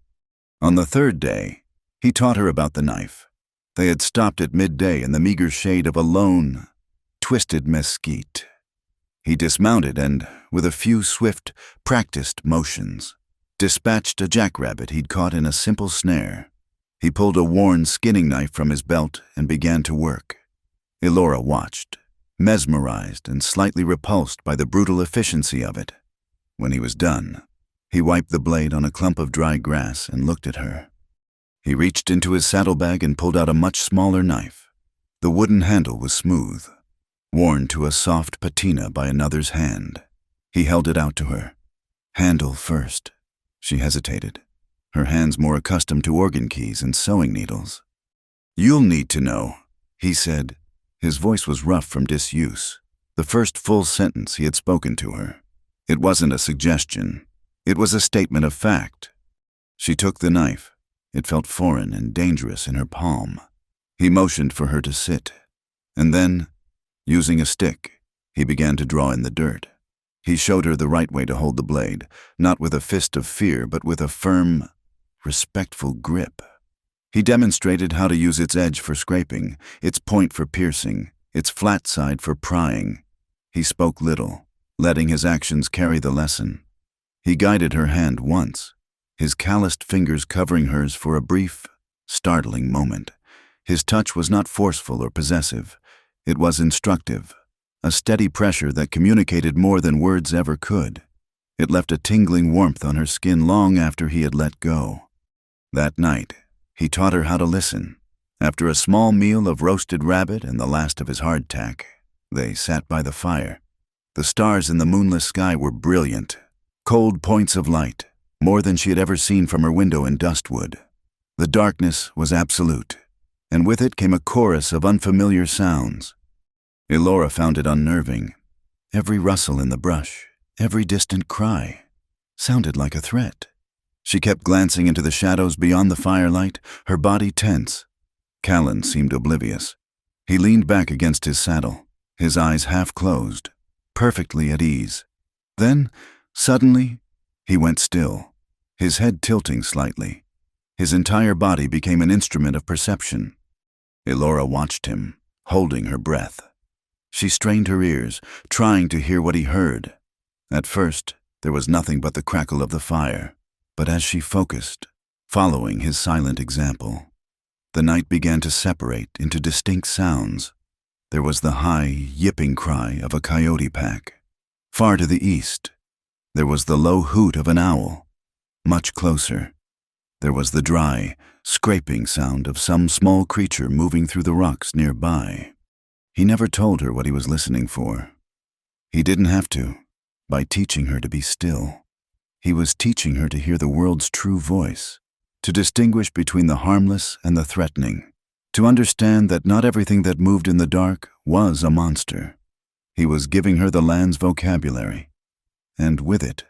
On the third day, he taught her about the knife. They had stopped at midday in the meager shade of a lone, twisted mesquite. He dismounted and, with a few swift, practiced motions, dispatched a jackrabbit he'd caught in a simple snare. He pulled a worn skinning knife from his belt and began to work. Elora watched, mesmerized and slightly repulsed by the brutal efficiency of it. When he was done, he wiped the blade on a clump of dry grass and looked at her. He reached into his saddlebag and pulled out a much smaller knife. The wooden handle was smooth, worn to a soft patina by another's hand. He held it out to her. Handle first. She hesitated, her hands more accustomed to organ keys and sewing needles. "You'll need to know," he said. His voice was rough from disuse, the first full sentence he had spoken to her. It wasn't a suggestion. It was a statement of fact. She took the knife. It felt foreign and dangerous in her palm. He motioned for her to sit, and then, using a stick, he began to draw in the dirt. He showed her the right way to hold the blade, not with a fist of fear, but with a firm, respectful grip. He demonstrated how to use its edge for scraping, its point for piercing, its flat side for prying. He spoke little, letting his actions carry the lesson. He guided her hand once, his calloused fingers covering hers for a brief, startling moment. His touch was not forceful or possessive. It was instructive, a steady pressure that communicated more than words ever could. It left a tingling warmth on her skin long after he had let go. That night, he taught her how to listen. After a small meal of roasted rabbit and the last of his hardtack, they sat by the fire. The stars in the moonless sky were brilliant, cold points of light, more than she had ever seen from her window in Dustwood. The darkness was absolute, and with it came a chorus of unfamiliar sounds. Elora found it unnerving. Every rustle in the brush, every distant cry, sounded like a threat. She kept glancing into the shadows beyond the firelight, her body tense. Callan seemed oblivious. He leaned back against his saddle, his eyes half closed, perfectly at ease. Then, suddenly, he went still, his head tilting slightly. His entire body became an instrument of perception. Elora watched him, holding her breath. She strained her ears, trying to hear what he heard. At first, there was nothing but the crackle of the fire, but as she focused, following his silent example, the night began to separate into distinct sounds. There was the high, yipping cry of a coyote pack. Far to the east, there was the low hoot of an owl. Much closer, there was the dry, scraping sound of some small creature moving through the rocks nearby. He never told her what he was listening for. He didn't have to. By teaching her to be still, he was teaching her to hear the world's true voice, to distinguish between the harmless and the threatening, to understand that not everything that moved in the dark was a monster. He was giving her the land's vocabulary, and with it,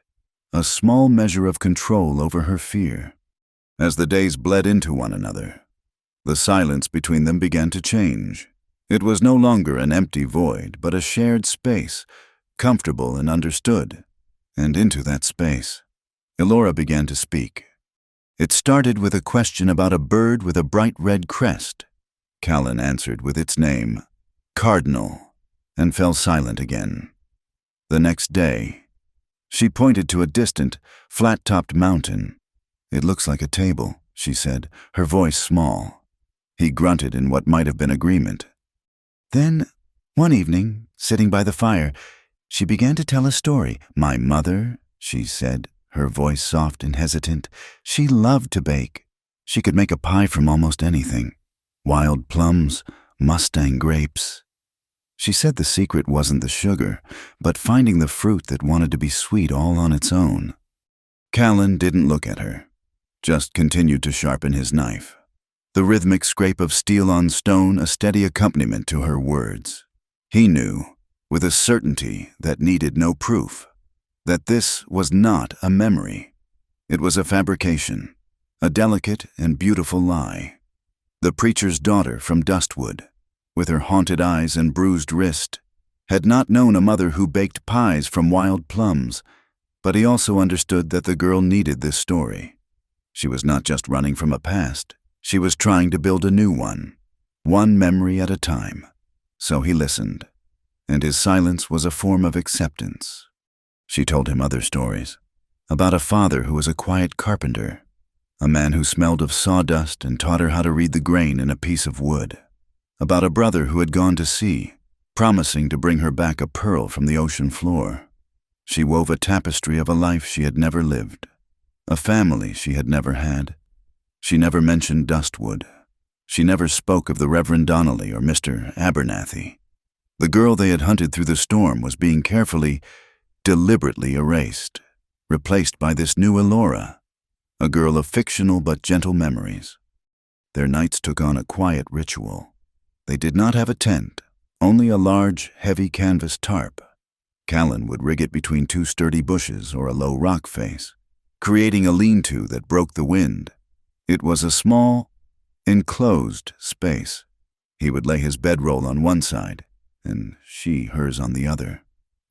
a small measure of control over her fear. As the days bled into one another, the silence between them began to change. It was no longer an empty void, but a shared space, comfortable and understood. And into that space, Elora began to speak. It started with a question about a bird with a bright red crest. Callan answered with its name, Cardinal, and fell silent again. The next day, she pointed to a distant, flat-topped mountain. "It looks like a table," she said, her voice small. He grunted in what might have been agreement. Then, one evening, sitting by the fire, she began to tell a story. "My mother," she said, her voice soft and hesitant, "she loved to bake. She could make a pie from almost anything. Wild plums, Mustang grapes." She said the secret wasn't the sugar, but finding the fruit that wanted to be sweet all on its own. Callan didn't look at her, just continued to sharpen his knife. The rhythmic scrape of steel on stone a steady accompaniment to her words. He knew, with a certainty that needed no proof, that this was not a memory. It was a fabrication, a delicate and beautiful lie. The preacher's daughter from Dustwood, with her haunted eyes and bruised wrist, had not known a mother who baked pies from wild plums, but he also understood that the girl needed this story. She was not just running from a past, she was trying to build a new one memory at a time. So he listened, and his silence was a form of acceptance. She told him other stories, about a father who was a quiet carpenter, a man who smelled of sawdust and taught her how to read the grain in a piece of wood, about a brother who had gone to sea, promising to bring her back a pearl from the ocean floor. She wove a tapestry of a life she had never lived, a family she had never had. She never mentioned Dustwood. She never spoke of the Reverend Donnelly or Mr. Abernathy. The girl they had hunted through the storm was being carefully, deliberately erased, replaced by this new Elora, a girl of fictional but gentle memories. Their nights took on a quiet ritual. They did not have a tent, only a large, heavy canvas tarp. Callan would rig it between two sturdy bushes or a low rock face, creating a lean-to that broke the wind. It was a small, enclosed space. He would lay his bedroll on one side, and she hers on the other.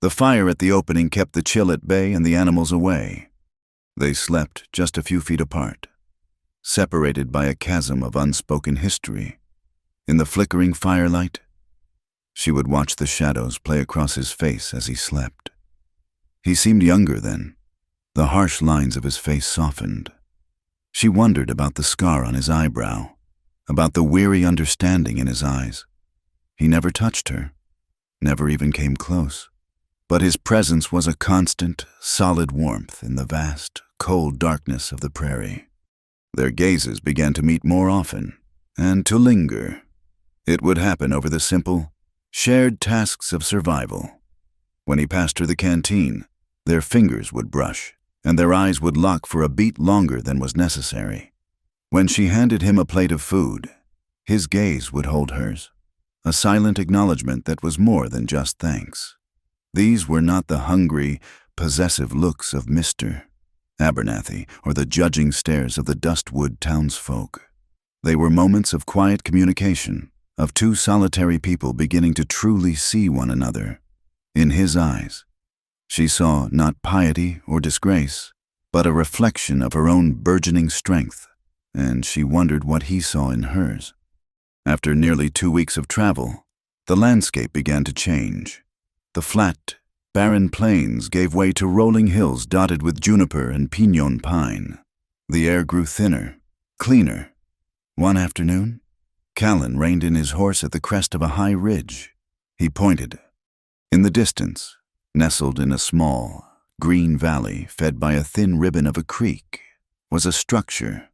The fire at the opening kept the chill at bay and the animals away. They slept just a few feet apart, separated by a chasm of unspoken history. In the flickering firelight, she would watch the shadows play across his face as he slept. He seemed younger then. The harsh lines of his face softened. She wondered about the scar on his eyebrow, about the weary understanding in his eyes. He never touched her, never even came close. But his presence was a constant, solid warmth in the vast, cold darkness of the prairie. Their gazes began to meet more often, and to linger. It would happen over the simple, shared tasks of survival. When he passed her the canteen, their fingers would brush, and their eyes would lock for a beat longer than was necessary. When she handed him a plate of food, his gaze would hold hers, a silent acknowledgement that was more than just thanks. These were not the hungry, possessive looks of Mr. Abernathy or the judging stares of the Dustwood townsfolk. They were moments of quiet communication, of two solitary people beginning to truly see one another. In his eyes, she saw not piety or disgrace, but a reflection of her own burgeoning strength, and she wondered what he saw in hers. After nearly 2 weeks of travel, the landscape began to change. The flat, barren plains gave way to rolling hills dotted with juniper and pinon pine. The air grew thinner, cleaner. One afternoon, Callan reined in his horse at the crest of a high ridge. He pointed. In the distance, nestled in a small, green valley fed by a thin ribbon of a creek, was a structure.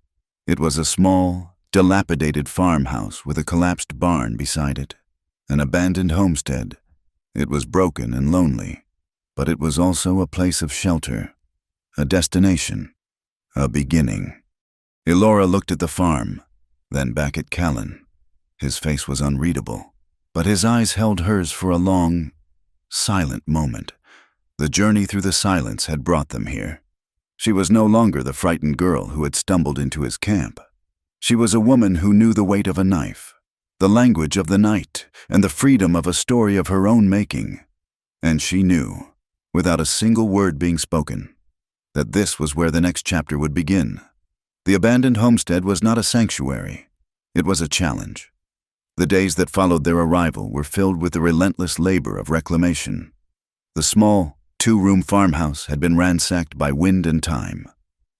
It was a small, dilapidated farmhouse with a collapsed barn beside it, an abandoned homestead. It was broken and lonely, but it was also a place of shelter, a destination, a beginning. Elora looked at the farm, then back at Callan. His face was unreadable, but his eyes held hers for a long, silent moment. The journey through the silence had brought them here. She was no longer the frightened girl who had stumbled into his camp. She was a woman who knew the weight of a knife, the language of the night, and the freedom of a story of her own making. And she knew, without a single word being spoken, that this was where the next chapter would begin. The abandoned homestead was not a sanctuary. It was a challenge. The days that followed their arrival were filled with the relentless labor of reclamation. The small, 2-room farmhouse had been ransacked by wind and time.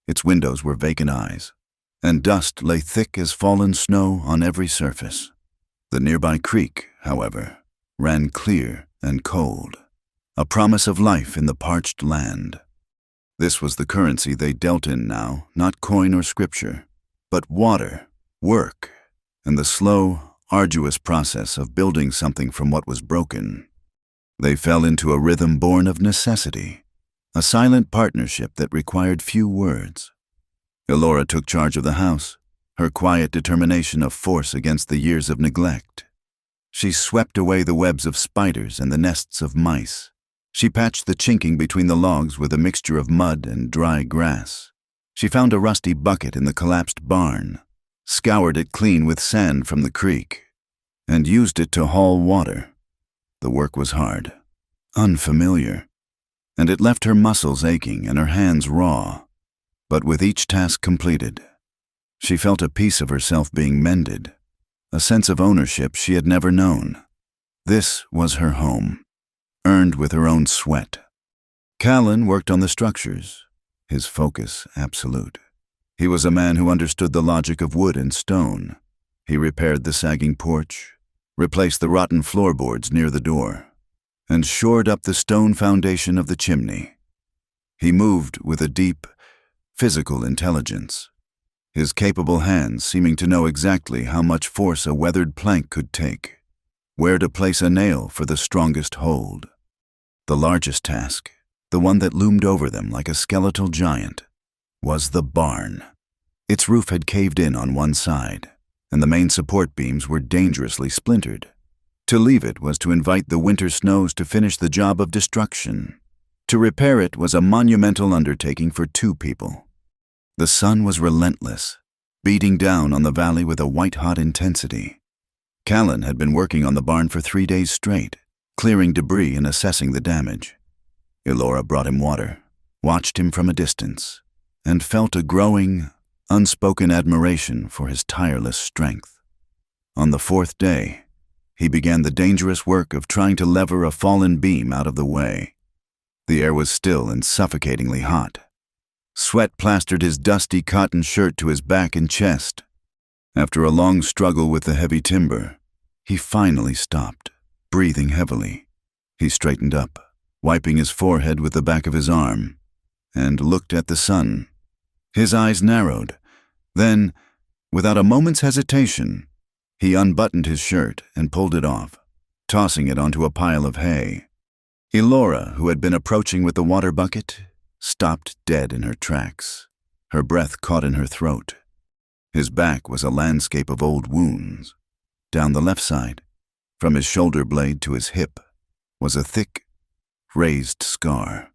Its windows were vacant eyes, and dust lay thick as fallen snow on every surface. The nearby creek, however, ran clear and cold, a promise of life in the parched land. This was the currency they dealt in now, not coin or scripture, but water, work, and the slow, arduous process of building something from what was broken. They fell into a rhythm born of necessity, a silent partnership that required few words. Elora took charge of the house, her quiet determination of force against the years of neglect. She swept away the webs of spiders and the nests of mice. She patched the chinking between the logs with a mixture of mud and dry grass. She found a rusty bucket in the collapsed barn, scoured it clean with sand from the creek, and used it to haul water. The work was hard, unfamiliar, and it left her muscles aching and her hands raw. But with each task completed, she felt a piece of herself being mended, a sense of ownership she had never known. This was her home, earned with her own sweat. Callan worked on the structures, his focus absolute. He was a man who understood the logic of wood and stone. He repaired the sagging porch, replaced the rotten floorboards near the door, and shored up the stone foundation of the chimney. He moved with a deep, physical intelligence, his capable hands seeming to know exactly how much force a weathered plank could take, where to place a nail for the strongest hold. The largest task, the one that loomed over them like a skeletal giant, was the barn. Its roof had caved in on one side, and the main support beams were dangerously splintered. To leave it was to invite the winter snows to finish the job of destruction. To repair it was a monumental undertaking for 2 people. The sun was relentless, beating down on the valley with a white-hot intensity. Callan had been working on the barn for 3 days straight, clearing debris and assessing the damage. Elora brought him water, watched him from a distance, and felt a growing, unspoken admiration for his tireless strength. On the 4th day, he began the dangerous work of trying to lever a fallen beam out of the way. The air was still and suffocatingly hot. Sweat plastered his dusty cotton shirt to his back and chest. After a long struggle with the heavy timber, he finally stopped, breathing heavily. He straightened up, wiping his forehead with the back of his arm, and looked at the sun. His eyes narrowed. Then, without a moment's hesitation, he unbuttoned his shirt and pulled it off, tossing it onto a pile of hay. Elora, who had been approaching with the water bucket, stopped dead in her tracks, her breath caught in her throat. His back was a landscape of old wounds. Down the left side, from his shoulder blade to his hip, was a thick, raised scar,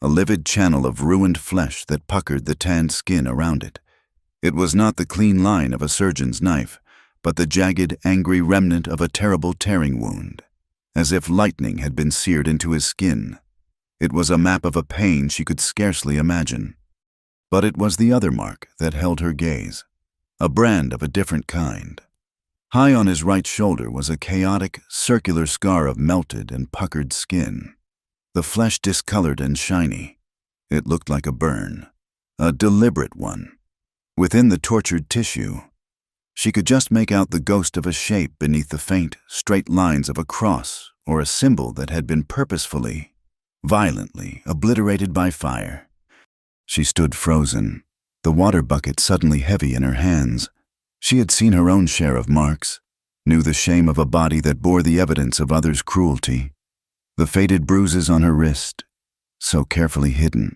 a livid channel of ruined flesh that puckered the tanned skin around it. It was not the clean line of a surgeon's knife, but the jagged, angry remnant of a terrible tearing wound, as if lightning had been seared into his skin. It was a map of a pain she could scarcely imagine. But it was the other mark that held her gaze. a brand of a different kind. High on his right shoulder was a chaotic, circular scar of melted and puckered skin. The flesh discolored and shiny. It looked like a burn, a deliberate one. Within the tortured tissue, she could just make out the ghost of a shape beneath the faint, straight lines of a cross or a symbol that had been purposefully, violently obliterated by fire. She stood frozen, the water bucket suddenly heavy in her hands. She had seen her own share of marks, knew the shame of a body that bore the evidence of others' cruelty. The faded bruises on her wrist, so carefully hidden,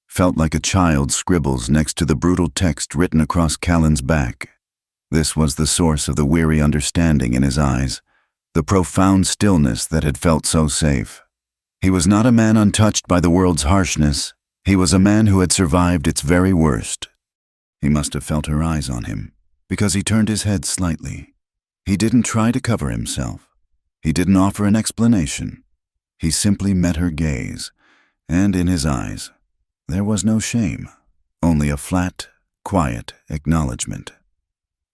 felt like a child scribbles next to the brutal text written across Callan's back. This was the source of the weary understanding in his eyes, the profound stillness that had felt so safe. He was not a man untouched by the world's harshness. He was a man who had survived its very worst. He must have felt her eyes on him, because he turned his head slightly. He didn't try to cover himself. He didn't offer an explanation. He simply met her gaze, and in his eyes, there was no shame, only a flat, quiet acknowledgement.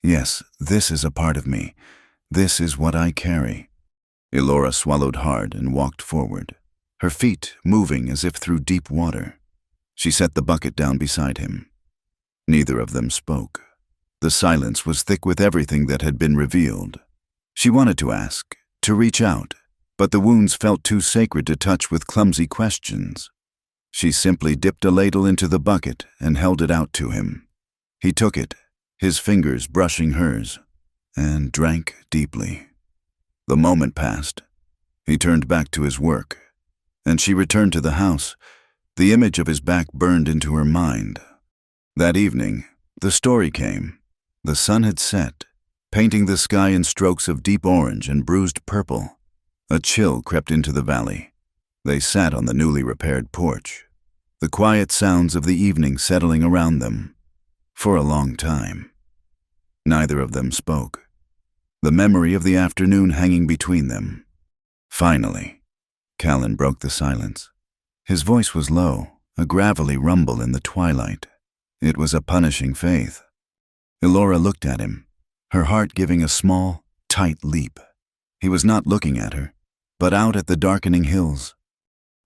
Yes, this is a part of me. This is what I carry. Elora swallowed hard and walked forward, her feet moving as if through deep water. She set the bucket down beside him. Neither of them spoke. The silence was thick with everything that had been revealed. She wanted to ask, to reach out, but the wounds felt too sacred to touch with clumsy questions. She simply dipped a ladle into the bucket and held it out to him. He took it, his fingers brushing hers, and drank deeply. The moment passed. He turned back to his work, and she returned to the house. The image of his back burned into her mind. That evening, the story came. The sun had set, painting the sky in strokes of deep orange and bruised purple. A chill crept into the valley. They sat on the newly repaired porch, the quiet sounds of the evening settling around them. For a long time, neither of them spoke, the memory of the afternoon hanging between them. Finally, Callan broke the silence. His voice was low, a gravelly rumble in the twilight. It was a punishing faith. Elora looked at him, her heart giving a small, tight leap. He was not looking at her, but out at the darkening hills.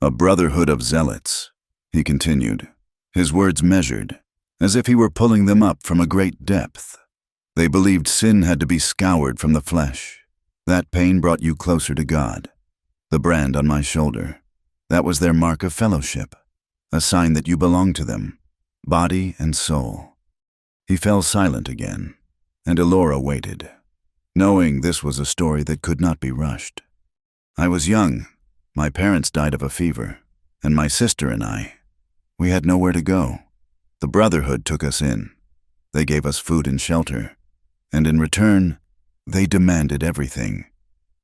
A brotherhood of zealots, he continued, his words measured, as if he were pulling them up from a great depth. They believed sin had to be scoured from the flesh. That pain brought you closer to God. The brand on my shoulder, that was their mark of fellowship, a sign that you belonged to them, body and soul. He fell silent again, and Elora waited, knowing this was a story that could not be rushed. I was young. My parents died of a fever, and my sister and I, we had nowhere to go. The Brotherhood took us in. They gave us food and shelter, and in return, they demanded everything.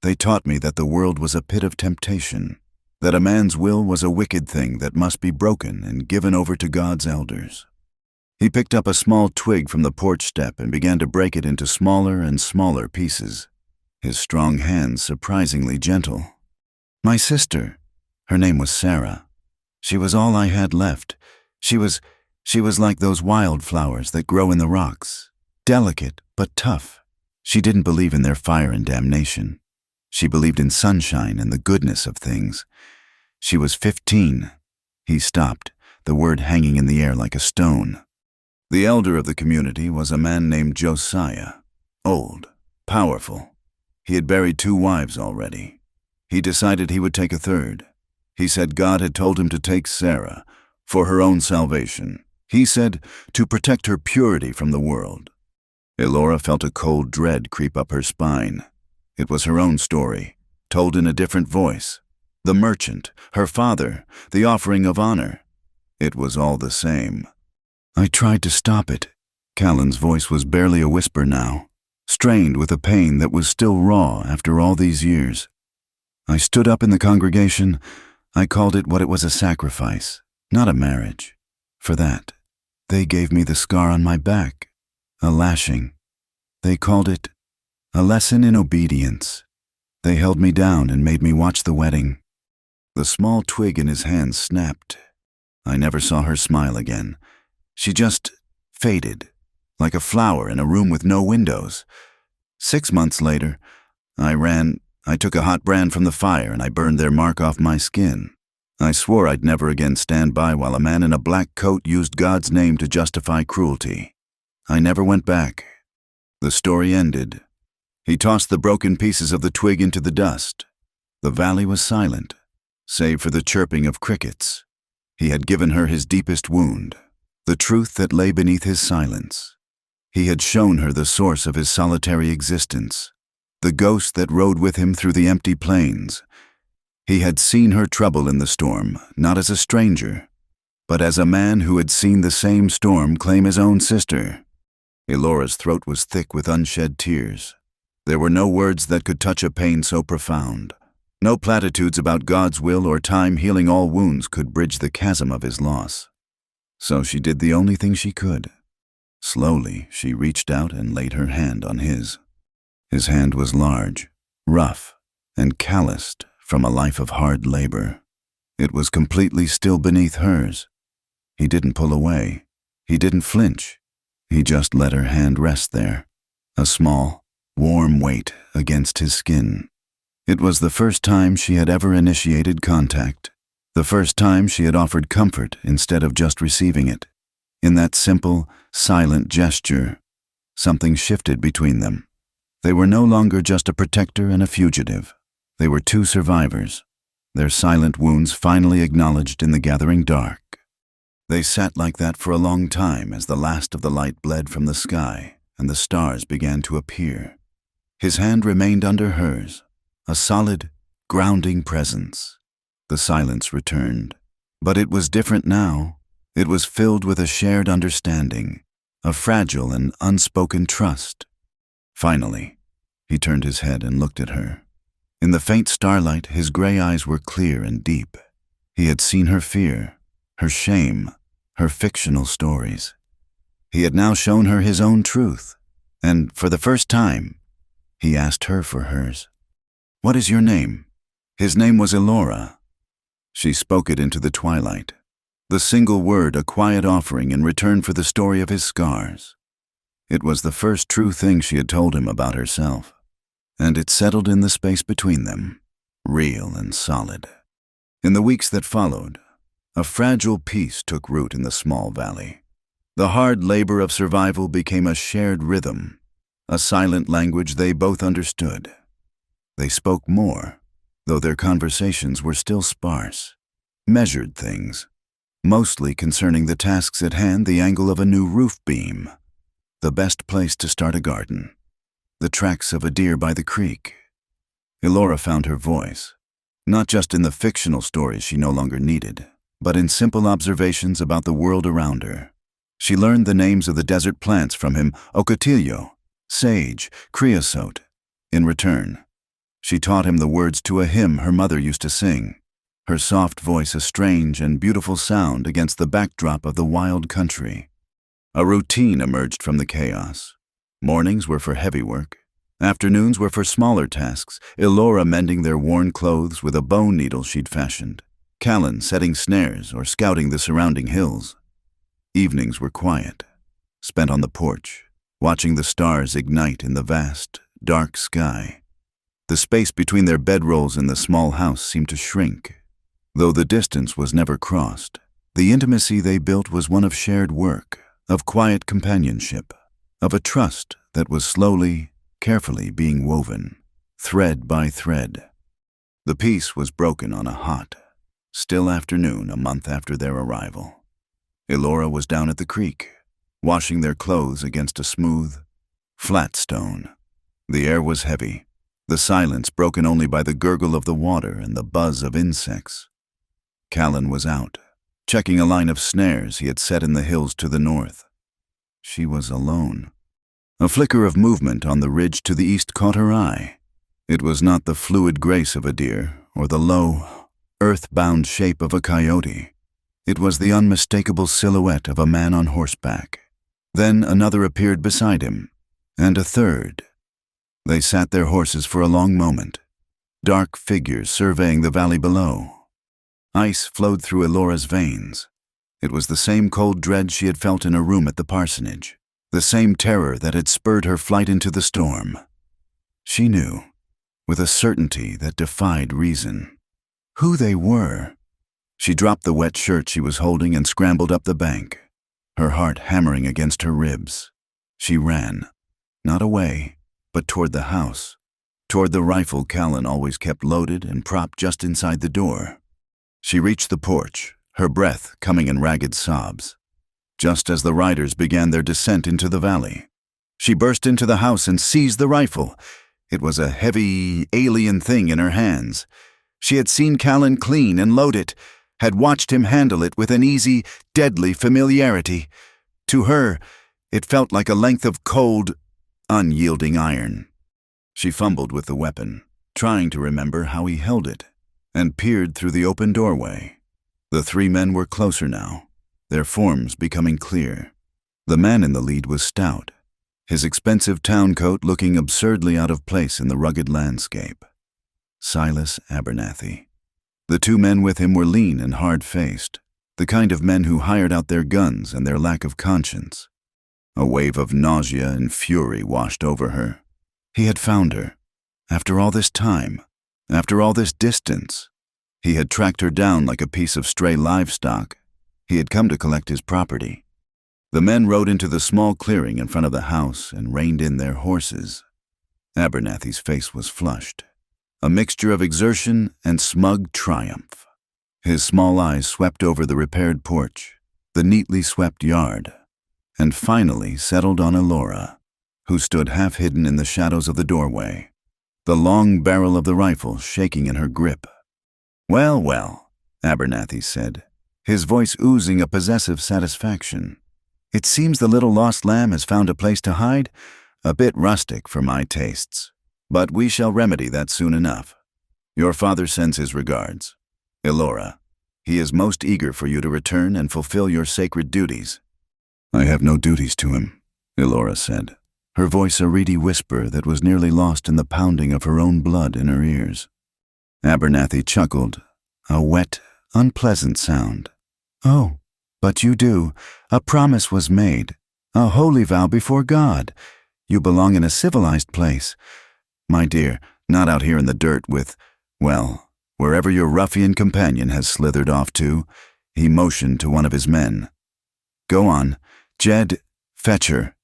They taught me that the world was a pit of temptation, that a man's will was a wicked thing that must be broken and given over to God's elders. He picked up a small twig from the porch step and began to break it into smaller and smaller pieces, his strong hands surprisingly gentle. My sister, her name was Sarah. She was all I had left. She was like those wildflowers that grow in the rocks, delicate but tough. She didn't believe in their fire and damnation. She believed in sunshine and the goodness of things. She was 15. He stopped, the word hanging in the air like a stone. The elder of the community was a man named Josiah, old, powerful. He had buried 2 wives already. He decided he would take a third. He said God had told him to take Sarah for her own salvation. He said to protect her purity from the world. Elora felt a cold dread creep up her spine. It was her own story, told in a different voice. The merchant, her father, the offering of honor. It was all the same. I tried to stop it. Callan's voice was barely a whisper now, strained with a pain that was still raw after all these years. I stood up in the congregation. I called it what it was, a sacrifice, not a marriage. For that, they gave me the scar on my back, a lashing. They called it a lesson in obedience. They held me down and made me watch the wedding. The small twig in his hand snapped. I never saw her smile again. She just faded, like a flower in a room with no windows. 6 months later, I took a hot brand from the fire and I burned their mark off my skin. I swore I'd never again stand by while a man in a black coat used God's name to justify cruelty. I never went back. The story ended. He tossed the broken pieces of the twig into the dust. The valley was silent, save for the chirping of crickets. He had given her his deepest wound, the truth that lay beneath his silence. He had shown her the source of his solitary existence, the ghost that rode with him through the empty plains. He had seen her trouble in the storm, not as a stranger, but as a man who had seen the same storm claim his own sister. Elora's throat was thick with unshed tears. There were no words that could touch a pain so profound. No platitudes about God's will or time healing all wounds could bridge the chasm of his loss. So she did the only thing she could. Slowly, she reached out and laid her hand on his. His hand was large, rough, and calloused from a life of hard labor. It was completely still beneath hers. He didn't pull away. He didn't flinch. He just let her hand rest there, a small, warm weight against his skin. It was the first time she had ever initiated contact, the first time she had offered comfort instead of just receiving it. In that simple, silent gesture, something shifted between them. They were no longer just a protector and a fugitive. They were two survivors, their silent wounds finally acknowledged in the gathering dark. They sat like that for a long time as the last of the light bled from the sky and the stars began to appear. His hand remained under hers, a solid, grounding presence. The silence returned, but it was different now. It was filled with a shared understanding, a fragile and unspoken trust. Finally, he turned his head and looked at her. In the faint starlight, his gray eyes were clear and deep. He had seen her fear, her shame, her fictional stories. He had now shown her his own truth, and for the first time, he asked her for hers. "What is your name?" His name was Elora. She spoke it into the twilight, the single word a quiet offering in return for the story of his scars. It was the first true thing she had told him about herself, and it settled in the space between them, real and solid. In the weeks that followed, a fragile peace took root in the small valley. The hard labor of survival became a shared rhythm, a silent language they both understood. They spoke more, though their conversations were still sparse, measured things, mostly concerning the tasks at hand, the angle of a new roof beam, the best place to start a garden, the tracks of a deer by the creek. Elora found her voice, not just in the fictional stories she no longer needed, but in simple observations about the world around her. She learned the names of the desert plants from him: ocotillo, sage, creosote. In return, she taught him the words to a hymn her mother used to sing, her soft voice a strange and beautiful sound against the backdrop of the wild country. A routine emerged from the chaos. Mornings were for heavy work. Afternoons were for smaller tasks, Elora mending their worn clothes with a bone needle she'd fashioned, Callan setting snares or scouting the surrounding hills. Evenings were quiet, spent on the porch, watching the stars ignite in the vast, dark sky. The space between their bedrolls in the small house seemed to shrink. Though the distance was never crossed, the intimacy they built was one of shared work, of quiet companionship, of a trust that was slowly, carefully being woven, thread by thread. The peace was broken on a hot, still afternoon a month after their arrival. Elora was down at the creek, washing their clothes against a smooth, flat stone. The air was heavy, the silence broken only by the gurgle of the water and the buzz of insects. Callan was out, checking a line of snares he had set in the hills to the north. She was alone. A flicker of movement on the ridge to the east caught her eye. It was not the fluid grace of a deer or the low, earth-bound shape of a coyote. It was the unmistakable silhouette of a man on horseback. Then another appeared beside him, and a third. They sat their horses for a long moment, dark figures surveying the valley below. Ice flowed through Elora's veins. It was the same cold dread she had felt in her room at the parsonage. the same terror that had spurred her flight into the storm. She knew, with a certainty that defied reason, who they were. She dropped the wet shirt she was holding and scrambled up the bank, her heart hammering against her ribs. She ran, not away, but toward the house, toward the rifle Callan always kept loaded and propped just inside the door. She reached the porch, her breath coming in ragged sobs. Just as the riders began their descent into the valley, she burst into the house and seized the rifle. It was a heavy, alien thing in her hands. She had seen Callan clean and load it, had watched him handle it with an easy, deadly familiarity. To her, it felt like a length of cold, unyielding iron. She fumbled with the weapon, trying to remember how he held it, and peered through the open doorway. The three men were closer now, their forms becoming clear. The man in the lead was stout, his expensive town coat looking absurdly out of place in the rugged landscape. Silas Abernathy. The two men with him were lean and hard-faced, the kind of men who hired out their guns and their lack of conscience. A wave of nausea and fury washed over her. He had found her. After all this time, after all this distance, he had tracked her down like a piece of stray livestock. He had come to collect his property. The men rode into the small clearing in front of the house and reined in their horses. Abernathy's face was flushed, a mixture of exertion and smug triumph. His small eyes swept over the repaired porch, the neatly swept yard, and finally settled on Elora, who stood half hidden in the shadows of the doorway, the long barrel of the rifle shaking in her grip. "Well, well," Abernathy said, his voice oozing a possessive satisfaction. "It seems the little lost lamb has found a place to hide, a bit rustic for my tastes. But we shall remedy that soon enough. Your father sends his regards. Elora, he is most eager for you to return and fulfill your sacred duties." "I have no duties to him," Elora said, her voice a reedy whisper that was nearly lost in the pounding of her own blood in her ears. Abernathy chuckled, a wet, unpleasant sound. "Oh, but you do. A promise was made, a holy vow before God. You belong in a civilized place. My dear, not out here in the dirt with, well, wherever your ruffian companion has slithered off to." He motioned to one of his men. "Go on. Jed, fetch her.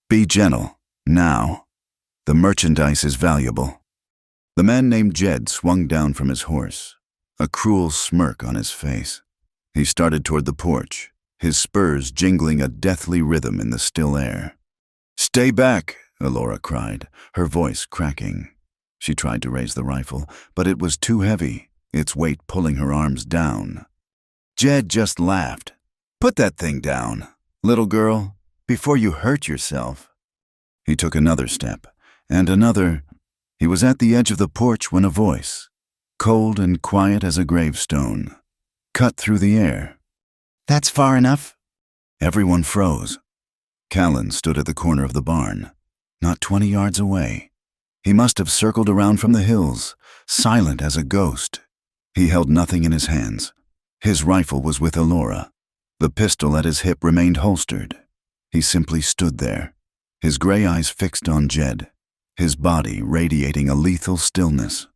Be gentle, now. The merchandise is valuable." The man named Jed swung down from his horse, a cruel smirk on his face. He started toward the porch, his spurs jingling a deathly rhythm in the still air. "Stay back," Elora cried, her voice cracking. She tried to raise the rifle, but it was too heavy, its weight pulling her arms down. Jed just laughed. "Put that thing down, little girl, before you hurt yourself." He took another step, and another. He was at the edge of the porch when a voice, cold and quiet as a gravestone, cut through the air. "That's far enough." Everyone froze. Callan stood at the corner of the barn, not 20 yards away. He must have circled around from the hills, silent as a ghost. He held nothing in his hands. His rifle was with Elora. The pistol at his hip remained holstered. He simply stood there, his gray eyes fixed on Jed, his body radiating a lethal stillness.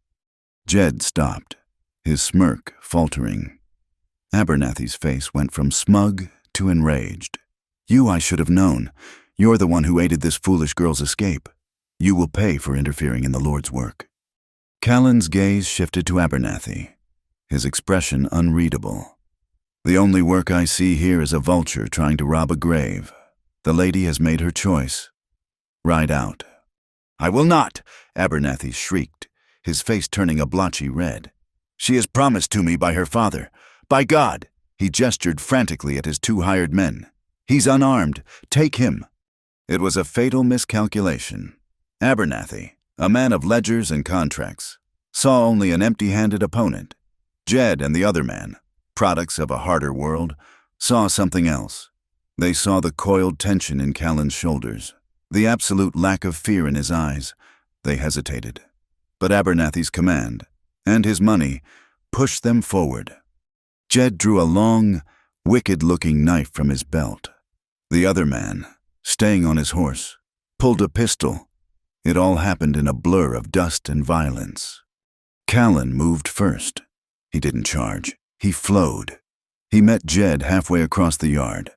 Jed stopped, his smirk faltering. Abernathy's face went from smug to enraged. "You I should have known. You're the one who aided this foolish girl's escape. You will pay for interfering in the Lord's work." Callan's gaze shifted to Abernathy, his expression unreadable. "The only work I see here is a vulture trying to rob a grave. The lady has made her choice. Ride out." "I will not," Abernathy shrieked, his face turning a blotchy red. "She is promised to me by her father. By God!" He gestured frantically at his two hired men. "He's unarmed. Take him." It was a fatal miscalculation. Abernathy, a man of ledgers and contracts, saw only an empty-handed opponent. Jed and the other man, products of a harder world, saw something else. They saw the coiled tension in Callan's shoulders, the absolute lack of fear in his eyes. They hesitated. But Abernathy's command, and his money, pushed them forward. Jed drew a long, wicked-looking knife from his belt. The other man, staying on his horse, pulled a pistol. It all happened in a blur of dust and violence. Callan moved first. He didn't charge. He flowed. He met Jed halfway across the yard.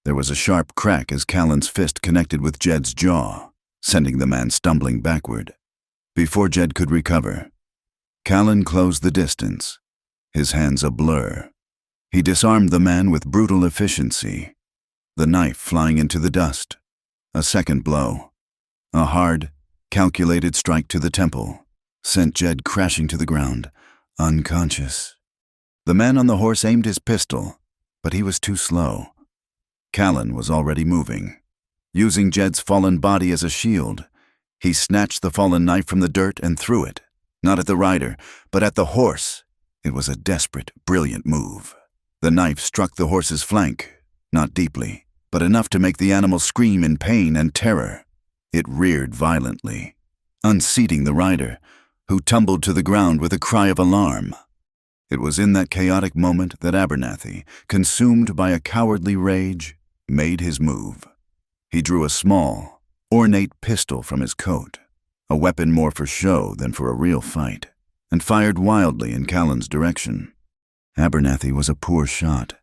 There was a sharp crack as Callan's fist connected with Jed's jaw, sending the man stumbling backward. Before Jed could recover, Callan closed the distance, his hands a blur. He disarmed the man with brutal efficiency, the knife flying into the dust. A second blow, a hard, calculated strike to the temple, sent Jed crashing to the ground, unconscious. The man on the horse aimed his pistol, but he was too slow. Callan was already moving. Using Jed's fallen body as a shield, he snatched the fallen knife from the dirt and threw it, not at the rider, but at the horse. It was a desperate, brilliant move. The knife struck the horse's flank, not deeply, but enough to make the animal scream in pain and terror. It reared violently, unseating the rider, who tumbled to the ground with a cry of alarm. It was in that chaotic moment that Abernathy, consumed by a cowardly rage, made his move. He drew a small, ornate pistol from his coat, a weapon more for show than for a real fight, and fired wildly in Callan's direction. Abernathy was a poor shot.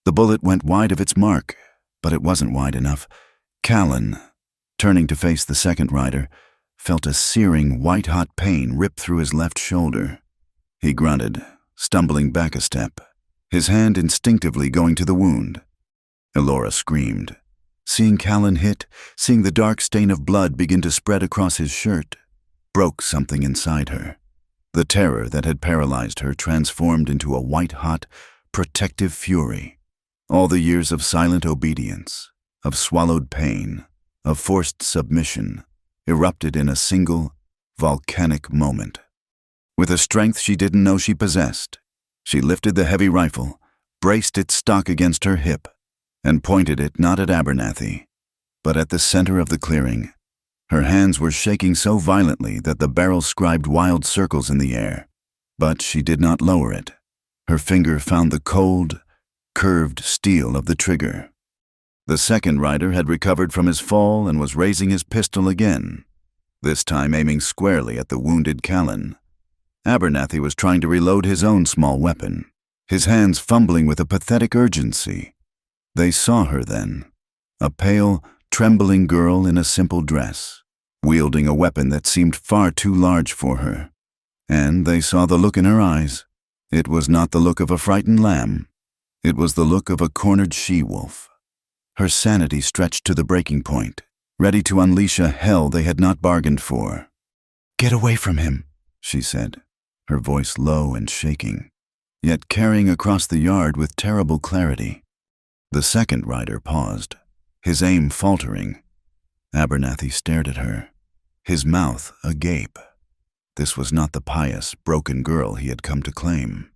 The bullet went wide of its mark, but it wasn't wide enough. Callan, turning to face the second rider, felt a searing, white-hot pain rip through his left shoulder. He grunted, stumbling back a step, his hand instinctively going to the wound. Elora screamed. Seeing Callan hit, seeing the dark stain of blood begin to spread across his shirt, broke something inside her. The terror that had paralyzed her transformed into a white-hot, protective fury. All the years of silent obedience, of swallowed pain, of forced submission, erupted in a single, volcanic moment. With a strength she didn't know she possessed, she lifted the heavy rifle, braced its stock against her hip, and pointed it not at Abernathy, but at the center of the clearing. Her hands were shaking so violently that the barrel scribed wild circles in the air, but she did not lower it. Her finger found the cold, curved steel of the trigger. The second rider had recovered from his fall and was raising his pistol again, this time aiming squarely at the wounded Callan. Abernathy was trying to reload his own small weapon, his hands fumbling with a pathetic urgency. They saw her then, a pale, trembling girl in a simple dress, wielding a weapon that seemed far too large for her. And they saw the look in her eyes. It was not the look of a frightened lamb. It was the look of a cornered she-wolf. Her sanity stretched to the breaking point, ready to unleash a hell they had not bargained for. "Get away from him," she said, her voice low and shaking, yet carrying across the yard with terrible clarity. The second rider paused, his aim faltering. Abernathy stared at her, his mouth agape. This was not the pious, broken girl he had come to claim.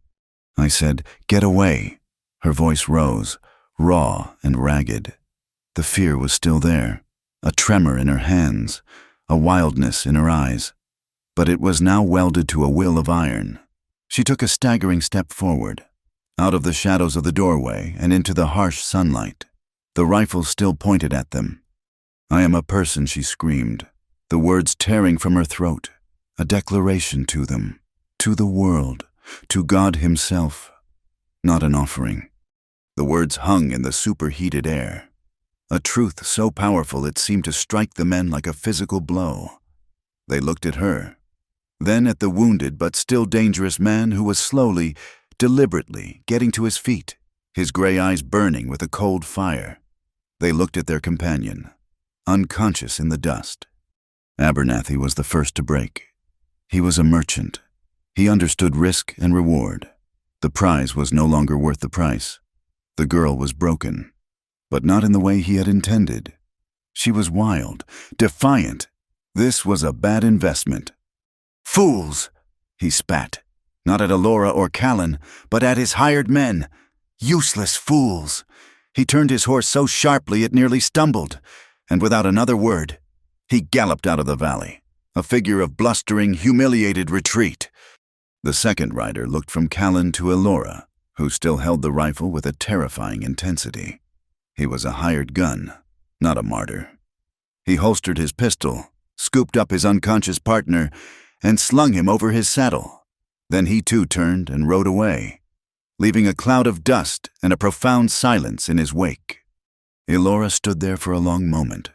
I said, "Get away." Her voice rose, raw and ragged. The fear was still there, a tremor in her hands, a wildness in her eyes. But it was now welded to a will of iron. She took a staggering step forward, out of the shadows of the doorway and into the harsh sunlight, the rifle still pointed at them. "I am a person," she screamed, the words tearing from her throat, a declaration to them, to the world, to God himself, not an offering. The words hung in the superheated air, a truth so powerful it seemed to strike the men like a physical blow. They looked at her, then at the wounded but still dangerous man who was slowly, deliberately getting to his feet, his gray eyes burning with a cold fire. They looked at their companion, unconscious in the dust. Abernathy was the first to break. He was a merchant. He understood risk and reward. The prize was no longer worth the price. The girl was broken, but not in the way he had intended. She was wild, defiant. This was a bad investment. "Fools!" he spat, not at Elora or Callan, but at his hired men. Useless fools! He turned his horse so sharply it nearly stumbled, and without another word, he galloped out of the valley, a figure of blustering, humiliated retreat. The second rider looked from Callan to Elora, who still held the rifle with a terrifying intensity. He was a hired gun, not a martyr. He holstered his pistol, scooped up his unconscious partner, and slung him over his saddle. Then he too turned and rode away, leaving a cloud of dust and a profound silence in his wake. Elora stood there for a long moment,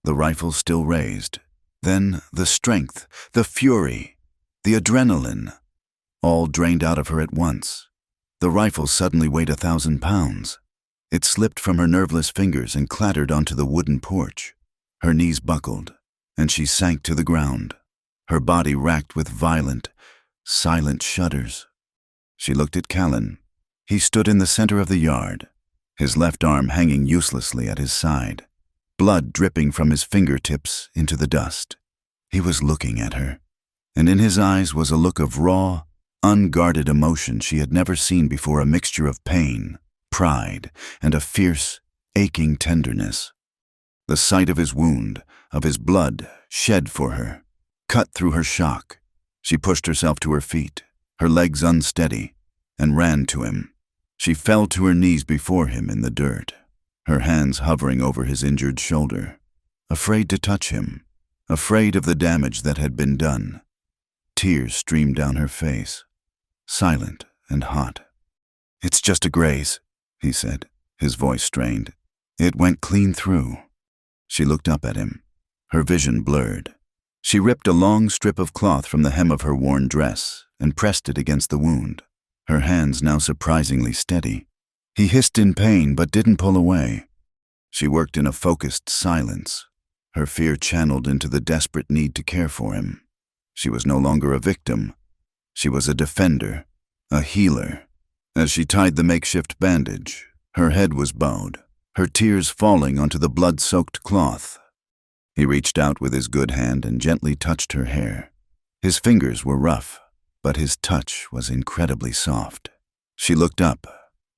the rifle still raised. Then the strength, the fury, the adrenaline, all drained out of her at once. The rifle suddenly weighed 1,000 pounds. It slipped from her nerveless fingers and clattered onto the wooden porch. Her knees buckled, and she sank to the ground, her body racked with violent, silent shudders. She looked at Callan. He stood in the center of the yard, his left arm hanging uselessly at his side, blood dripping from his fingertips into the dust. He was looking at her, and in his eyes was a look of raw, unguarded emotion she had never seen before, a mixture of pain, pride, and a fierce, aching tenderness. The sight of his wound, of his blood, shed for her, cut through her shock. She pushed herself to her feet, her legs unsteady, and ran to him. She fell to her knees before him in the dirt, her hands hovering over his injured shoulder, afraid to touch him, afraid of the damage that had been done. Tears streamed down her face, silent and hot. "It's just a graze," he said, his voice strained. "It went clean through." She looked up at him, her vision blurred. She ripped a long strip of cloth from the hem of her worn dress and pressed it against the wound, her hands now surprisingly steady. He hissed in pain but didn't pull away. She worked in a focused silence, her fear channeled into the desperate need to care for him. She was no longer a victim. She was a defender, a healer. As she tied the makeshift bandage, her head was bowed, her tears falling onto the blood-soaked cloth. He reached out with his good hand and gently touched her hair. His fingers were rough, but his touch was incredibly soft. She looked up,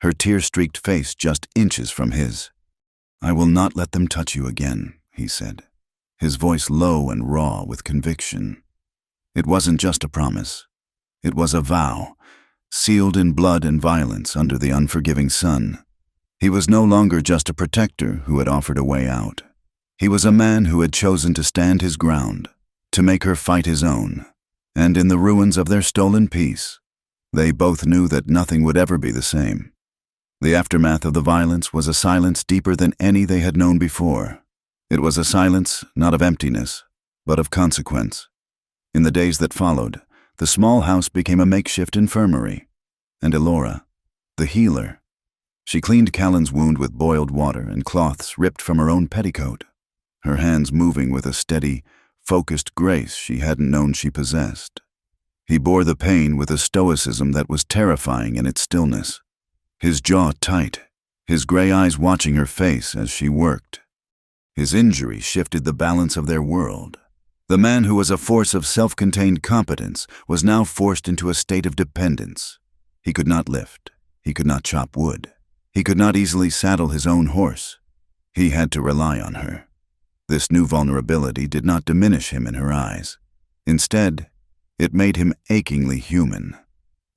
her tear-streaked face just inches from his. "I will not let them touch you again," he said, his voice low and raw with conviction. It wasn't just a promise. It was a vow, sealed in blood and violence under the unforgiving sun. He was no longer just a protector who had offered a way out. He was a man who had chosen to stand his ground, to make her fight his own. And in the ruins of their stolen peace, they both knew that nothing would ever be the same. The aftermath of the violence was a silence deeper than any they had known before. It was a silence not of emptiness, but of consequence. In the days that followed, the small house became a makeshift infirmary, and Elora, the healer, she cleaned Callan's wound with boiled water and cloths ripped from her own petticoat, her hands moving with a steady, focused grace she hadn't known she possessed. He bore the pain with a stoicism that was terrifying in its stillness, his jaw tight, his gray eyes watching her face as she worked. His injury shifted the balance of their world. The man who was a force of self-contained competence was now forced into a state of dependence. He could not lift. He could not chop wood. He could not easily saddle his own horse. He had to rely on her. This new vulnerability did not diminish him in her eyes. Instead, it made him achingly human.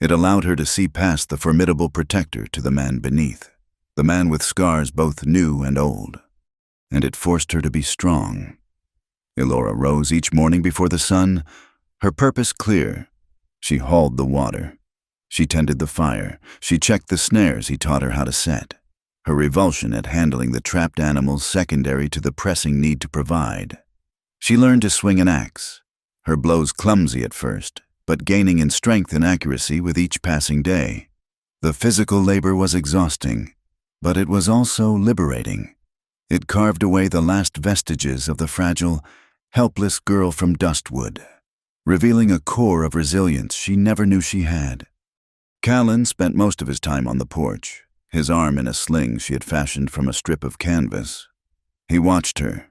It allowed her to see past the formidable protector to the man beneath, the man with scars both new and old. And it forced her to be strong. Elora rose each morning before the sun, her purpose clear. She hauled the water. She tended the fire. She checked the snares he taught her how to set. Her revulsion at handling the trapped animals secondary to the pressing need to provide. She learned to swing an axe, her blows clumsy at first, but gaining in strength and accuracy with each passing day. The physical labor was exhausting, but it was also liberating. It carved away the last vestiges of the fragile, helpless girl from Dustwood, revealing a core of resilience she never knew she had. Callan spent most of his time on the porch, his arm in a sling she had fashioned from a strip of canvas. He watched her.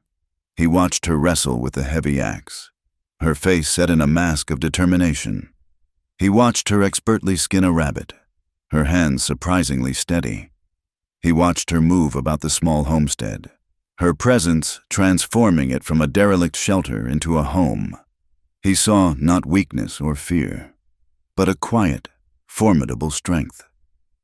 He watched her wrestle with the heavy axe, her face set in a mask of determination. He watched her expertly skin a rabbit, her hands surprisingly steady. He watched her move about the small homestead, her presence transforming it from a derelict shelter into a home. He saw not weakness or fear, but a quiet, formidable strength.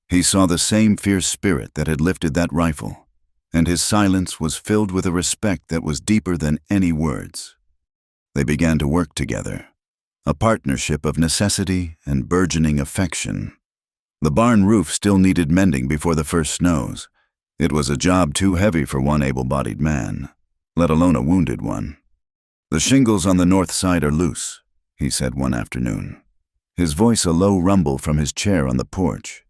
He saw the same fierce spirit that had lifted that rifle, and his silence was filled with a respect that was deeper than any words. They began to work together, a partnership of necessity and burgeoning affection. The barn roof still needed mending before the first snows. It was a job too heavy for one able-bodied man, let alone a wounded one. "The shingles on the north side are loose," he said one afternoon, his voice a low rumble from his chair on the porch.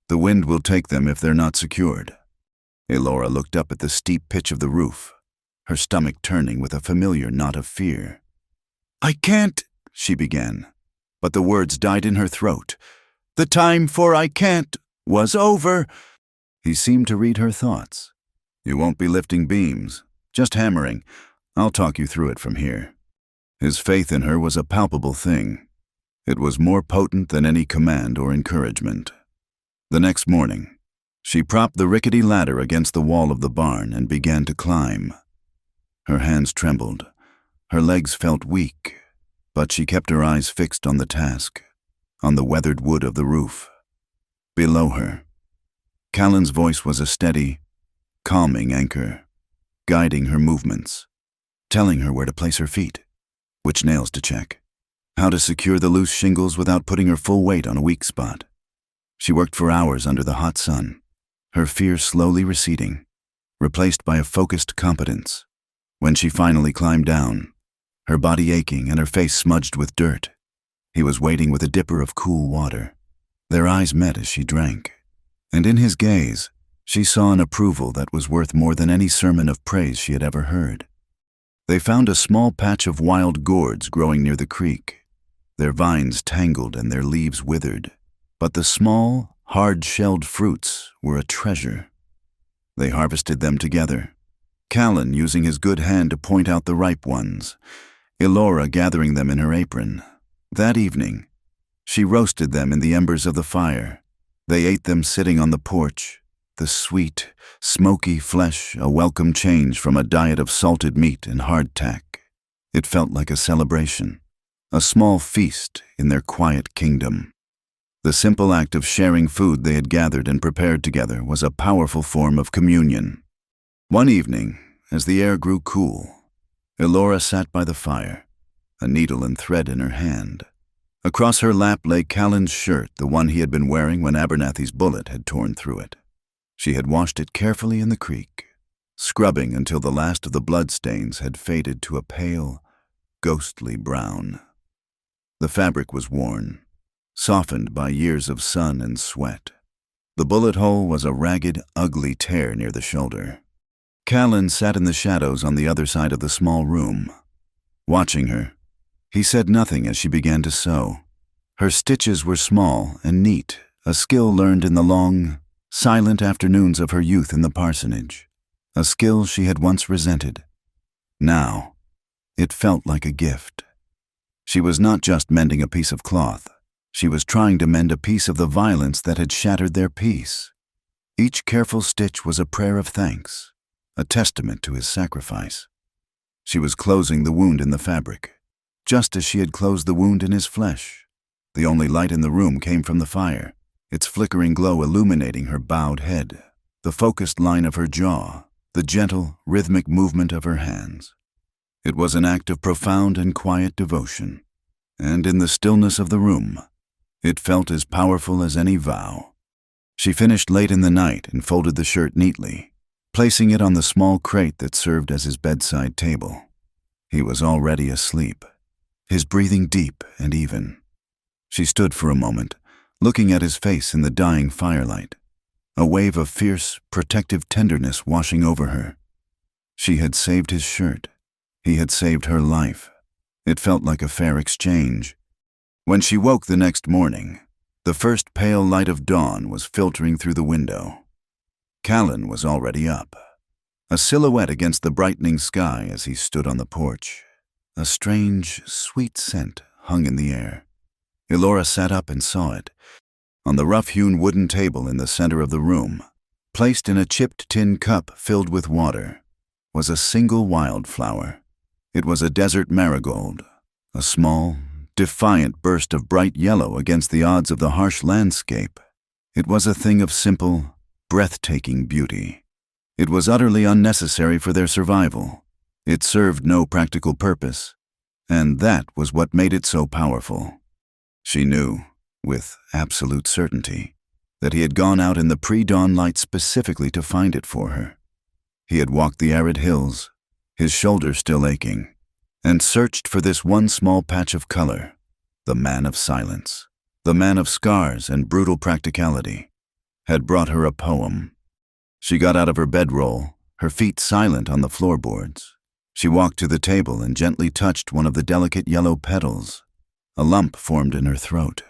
"The wind will take them if they're not secured." Elora looked up at the steep pitch of the roof, her stomach turning with a familiar knot of fear. "I can't," she began, but the words died in her throat. "The time for I can't was over." He seemed to read her thoughts. "You won't be lifting beams, just hammering. I'll talk you through it from here." His faith in her was a palpable thing. It was more potent than any command or encouragement. The next morning, she propped the rickety ladder against the wall of the barn and began to climb. Her hands trembled, her legs felt weak, but she kept her eyes fixed on the task, on the weathered wood of the roof. Below her, Callan's voice was a steady, calming anchor, guiding her movements, telling her where to place her feet, which nails to check, how to secure the loose shingles without putting her full weight on a weak spot. She worked for hours under the hot sun, her fear slowly receding, replaced by a focused competence. When she finally climbed down, her body aching and her face smudged with dirt, he was waiting with a dipper of cool water. Their eyes met as she drank, and in his gaze, she saw an approval that was worth more than any sermon of praise she had ever heard. They found a small patch of wild gourds growing near the creek, their vines tangled and their leaves withered, but the small, hard-shelled fruits were a treasure. They harvested them together, Callan using his good hand to point out the ripe ones, Elora gathering them in her apron. That evening, she roasted them in the embers of the fire. They ate them sitting on the porch, the sweet, smoky flesh a welcome change from a diet of salted meat and hardtack. It felt like a celebration, a small feast in their quiet kingdom. The simple act of sharing food they had gathered and prepared together was a powerful form of communion. One evening, as the air grew cool, Elora sat by the fire, a needle and thread in her hand. Across her lap lay Callan's shirt, the one he had been wearing when Abernathy's bullet had torn through it. She had washed it carefully in the creek, scrubbing until the last of the bloodstains had faded to a pale, ghostly brown. The fabric was worn, softened by years of sun and sweat. The bullet hole was a ragged, ugly tear near the shoulder. Callan sat in the shadows on the other side of the small room. Watching her, he said nothing as she began to sew. Her stitches were small and neat, a skill learned in the long, silent afternoons of her youth in the parsonage, a skill she had once resented. Now, it felt like a gift. She was not just mending a piece of cloth. She was trying to mend a piece of the violence that had shattered their peace. Each careful stitch was a prayer of thanks, a testament to his sacrifice. She was closing the wound in the fabric, just as she had closed the wound in his flesh. The only light in the room came from the fire, its flickering glow illuminating her bowed head, the focused line of her jaw, the gentle, rhythmic movement of her hands. It was an act of profound and quiet devotion, and in the stillness of the room, it felt as powerful as any vow. She finished late in the night and folded the shirt neatly, placing it on the small crate that served as his bedside table. He was already asleep, his breathing deep and even. She stood for a moment, looking at his face in the dying firelight, a wave of fierce, protective tenderness washing over her. She had saved his shirt. He had saved her life. It felt like a fair exchange. When she woke the next morning, the first pale light of dawn was filtering through the window. Callan was already up, a silhouette against the brightening sky as he stood on the porch. A strange, sweet scent hung in the air. Elora sat up and saw it. On the rough-hewn wooden table in the center of the room, placed in a chipped tin cup filled with water, was a single wildflower. It was a desert marigold, a small, defiant burst of bright yellow against the odds of the harsh landscape. It was a thing of simple, breathtaking beauty. It was utterly unnecessary for their survival. It served no practical purpose, and that was what made it so powerful. She knew, with absolute certainty, that he had gone out in the pre-dawn light specifically to find it for her. He had walked the arid hills, his shoulder still aching, and searched for this one small patch of color, the man of silence, the man of scars and brutal practicality, had brought her a poem. She got out of her bedroll, her feet silent on the floorboards. She walked to the table and gently touched one of the delicate yellow petals. A lump formed in her throat.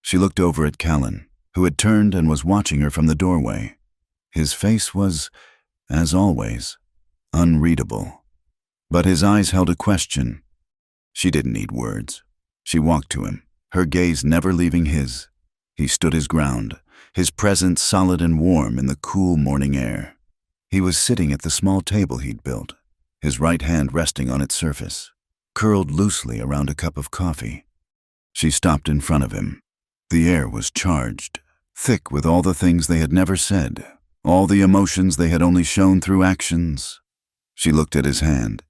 She looked over at Callan, who had turned and was watching her from the doorway. His face was, as always, unreadable. But his eyes held a question. She didn't need words. She walked to him, her gaze never leaving his. He stood his ground, his presence solid and warm in the cool morning air. He was sitting at the small table he'd built, his right hand resting on its surface, curled loosely around a cup of coffee. She stopped in front of him. The air was charged, thick with all the things they had never said, all the emotions they had only shown through actions. She looked at his hand,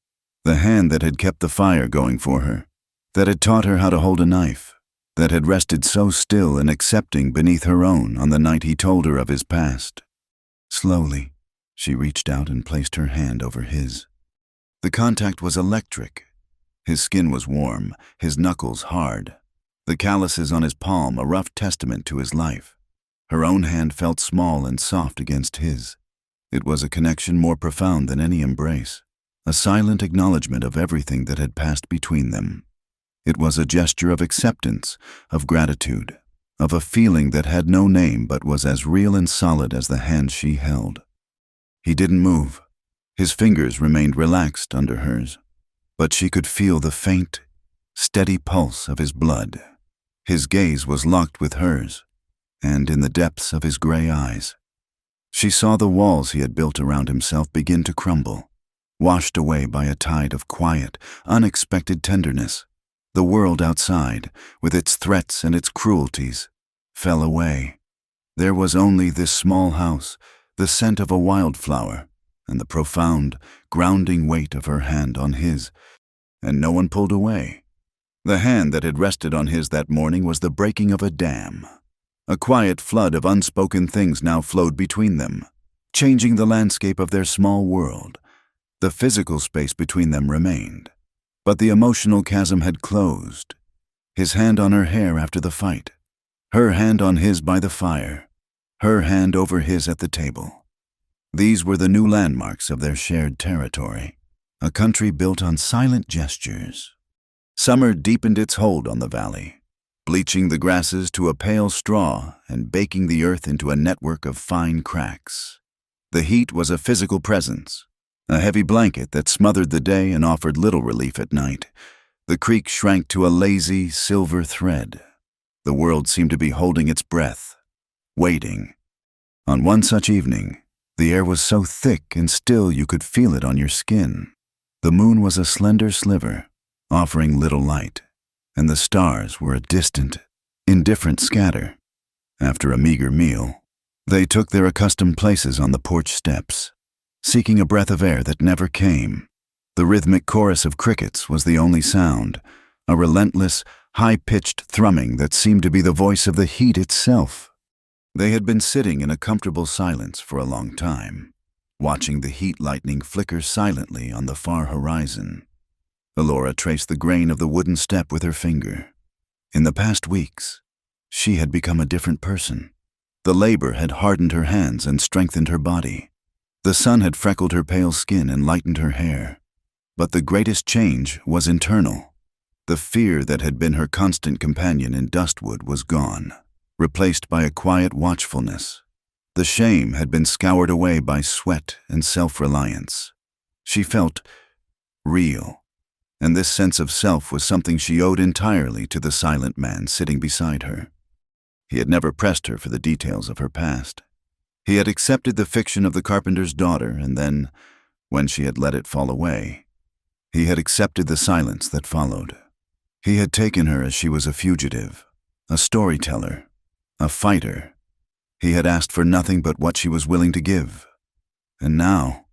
the hand that had kept the fire going for her, that had taught her how to hold a knife, that had rested so still and accepting beneath her own on the night he told her of his past. Slowly, she reached out and placed her hand over his. The contact was electric. His skin was warm, his knuckles hard, the calluses on his palm a rough testament to his life. Her own hand felt small and soft against his. It was a connection more profound than any embrace, a silent acknowledgement of everything that had passed between them. It was a gesture of acceptance, of gratitude, of a feeling that had no name but was as real and solid as the hand she held. He didn't move. His fingers remained relaxed under hers, but she could feel the faint, steady pulse of his blood. His gaze was locked with hers, and in the depths of his gray eyes, she saw the walls he had built around himself begin to crumble, washed away by a tide of quiet, unexpected tenderness. The world outside, with its threats and its cruelties, fell away. There was only this small house, the scent of a wildflower, and the profound, grounding weight of her hand on his, and no one pulled away. The hand that had rested on his that morning was the breaking of a dam. A quiet flood of unspoken things now flowed between them, changing the landscape of their small world. The physical space between them remained, but the emotional chasm had closed. His hand on her hair after the fight, her hand on his by the fire, her hand over his at the table. These were the new landmarks of their shared territory, a country built on silent gestures. Summer deepened its hold on the valley, bleaching the grasses to a pale straw and baking the earth into a network of fine cracks. The heat was a physical presence, a heavy blanket that smothered the day and offered little relief at night. The creek shrank to a lazy, silver thread. The world seemed to be holding its breath, waiting. On one such evening, the air was so thick and still you could feel it on your skin. The moon was a slender sliver, offering little light, and the stars were a distant, indifferent scatter. After a meager meal, they took their accustomed places on the porch steps, seeking a breath of air that never came. The rhythmic chorus of crickets was the only sound, a relentless, high-pitched thrumming that seemed to be the voice of the heat itself. They had been sitting in a comfortable silence for a long time, watching the heat lightning flicker silently on the far horizon. Elora traced the grain of the wooden step with her finger. In the past weeks, she had become a different person. The labor had hardened her hands and strengthened her body. The sun had freckled her pale skin and lightened her hair. But the greatest change was internal. The fear that had been her constant companion in Dustwood was gone, replaced by a quiet watchfulness. The shame had been scoured away by sweat and self-reliance. She felt real, and this sense of self was something she owed entirely to the silent man sitting beside her. He had never pressed her for the details of her past. He had accepted the fiction of the carpenter's daughter, and then, when she had let it fall away, he had accepted the silence that followed. He had taken her as she was a fugitive, a storyteller, a fighter. He had asked for nothing but what she was willing to give, And now,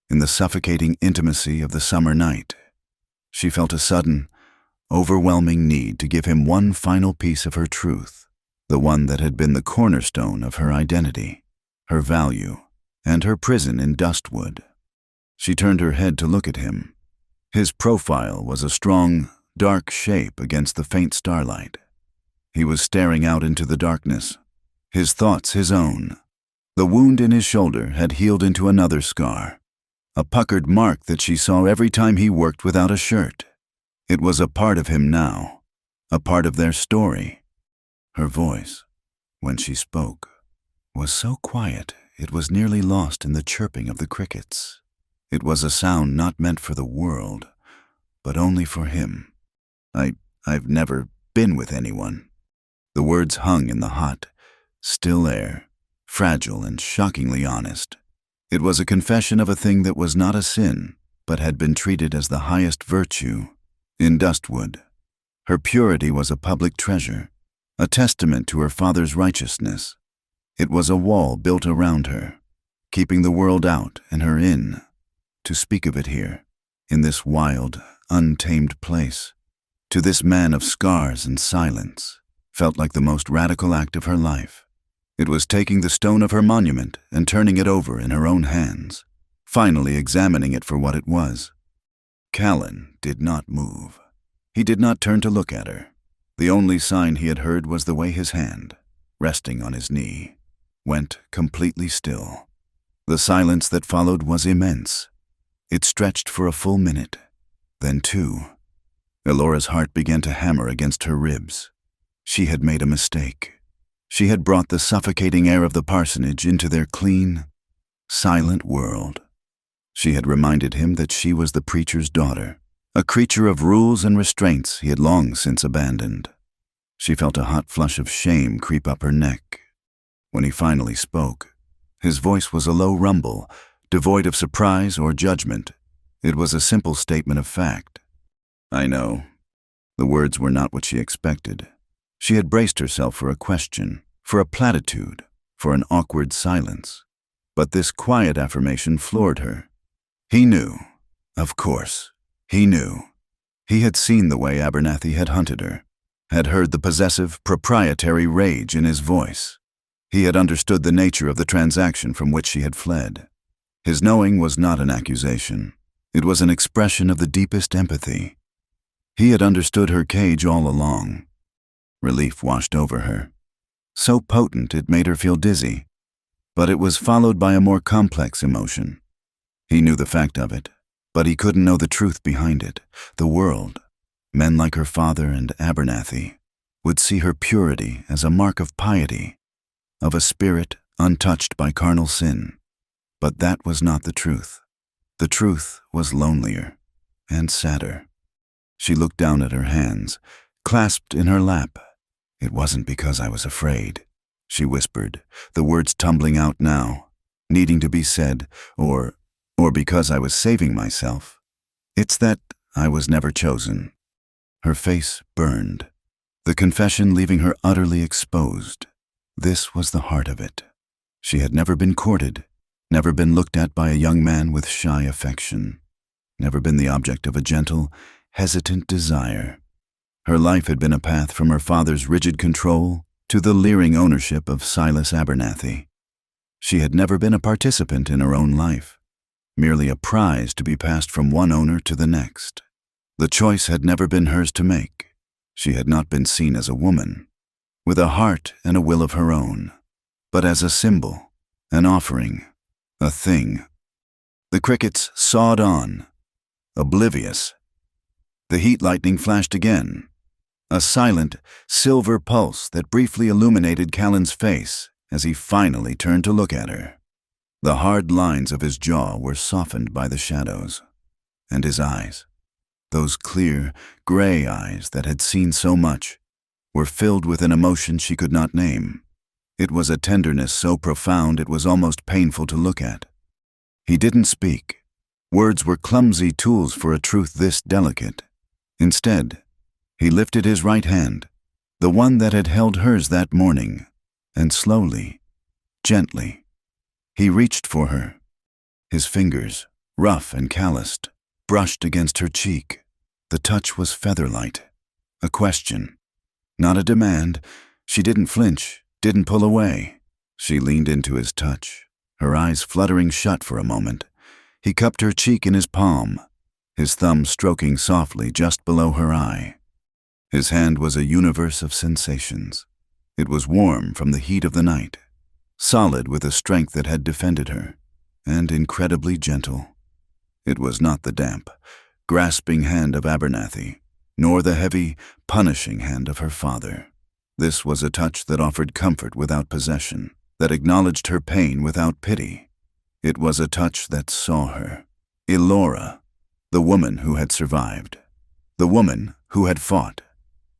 in the suffocating intimacy of the summer night, she felt a sudden, overwhelming need to give him one final piece of her truth, the one that had been the cornerstone of her identity, her value, and her prison in Dustwood. She turned her head to look at him. His profile was a strong, dark shape against the faint starlight. He was staring out into the darkness, his thoughts his own. The wound in his shoulder had healed into another scar, a puckered mark that she saw every time he worked without a shirt. It was a part of him now, a part of their story. Her voice, when she spoke, was so quiet it was nearly lost in the chirping of the crickets. It was a sound not meant for the world, but only for him. I've never been with anyone. The words hung in the hot, still air, fragile and shockingly honest. It was a confession of a thing that was not a sin, but had been treated as the highest virtue. In Dustwood, her purity was a public treasure, a testament to her father's righteousness. It was a wall built around her, keeping the world out and her in. To speak of it here, in this wild, untamed place, to this man of scars and silence, felt like the most radical act of her life. It was taking the stone of her monument and turning it over in her own hands, finally examining it for what it was. Callan did not move. He did not turn to look at her. The only sign he had heard was the way his hand, resting on his knee, went completely still. The silence that followed was immense. It stretched for a full minute, then 2. Elora's heart began to hammer against her ribs. She had made a mistake. She had brought the suffocating air of the parsonage into their clean, silent world. She had reminded him that she was the preacher's daughter, a creature of rules and restraints he had long since abandoned. She felt a hot flush of shame creep up her neck. When he finally spoke, his voice was a low rumble, devoid of surprise or judgment. It was a simple statement of fact. I know. The words were not what she expected. She had braced herself for a question, for a platitude, for an awkward silence. But this quiet affirmation floored her. He knew. Of course, he knew. He had seen the way Abernathy had hunted her, had heard the possessive, proprietary rage in his voice. He had understood the nature of the transaction from which she had fled. His knowing was not an accusation. It was an expression of the deepest empathy. He had understood her cage all along. Relief washed over her. So potent it made her feel dizzy. But it was followed by a more complex emotion. He knew the fact of it, but he couldn't know the truth behind it. The world, men like her father and Abernathy, would see her purity as a mark of piety, of a spirit untouched by carnal sin. But that was not the truth. The truth was lonelier and sadder. She looked down at her hands, clasped in her lap. It wasn't because I was afraid, she whispered, the words tumbling out now, needing to be said, or because I was saving myself. It's that I was never chosen. Her face burned, the confession leaving her utterly exposed. This was the heart of it. She had never been courted, never been looked at by a young man with shy affection, never been the object of a gentle, hesitant desire. Her life had been a path from her father's rigid control to the leering ownership of Silas Abernathy. She had never been a participant in her own life, merely a prize to be passed from one owner to the next. The choice had never been hers to make. She had not been seen as a woman, with a heart and a will of her own, but as a symbol, an offering, a thing. The crickets sawed on, oblivious. The heat lightning flashed again, a silent, silver pulse that briefly illuminated Callan's face as he finally turned to look at her. The hard lines of his jaw were softened by the shadows, and his eyes, those clear, gray eyes that had seen so much, were filled with an emotion she could not name. It was a tenderness so profound it was almost painful to look at. He didn't speak. Words were clumsy tools for a truth this delicate. Instead, he lifted his right hand, the one that had held hers that morning, and slowly, gently, he reached for her. His fingers, rough and calloused, brushed against her cheek. The touch was feather-light. A question. Not a demand. She didn't flinch, didn't pull away. She leaned into his touch, her eyes fluttering shut for a moment. He cupped her cheek in his palm, his thumb stroking softly just below her eye. His hand was a universe of sensations. It was warm from the heat of the night, solid with a strength that had defended her, and incredibly gentle. It was not the damp, grasping hand of Abernathy, nor the heavy, punishing hand of her father. This was a touch that offered comfort without possession, that acknowledged her pain without pity. It was a touch that saw her. Elora, the woman who had survived, the woman who had fought,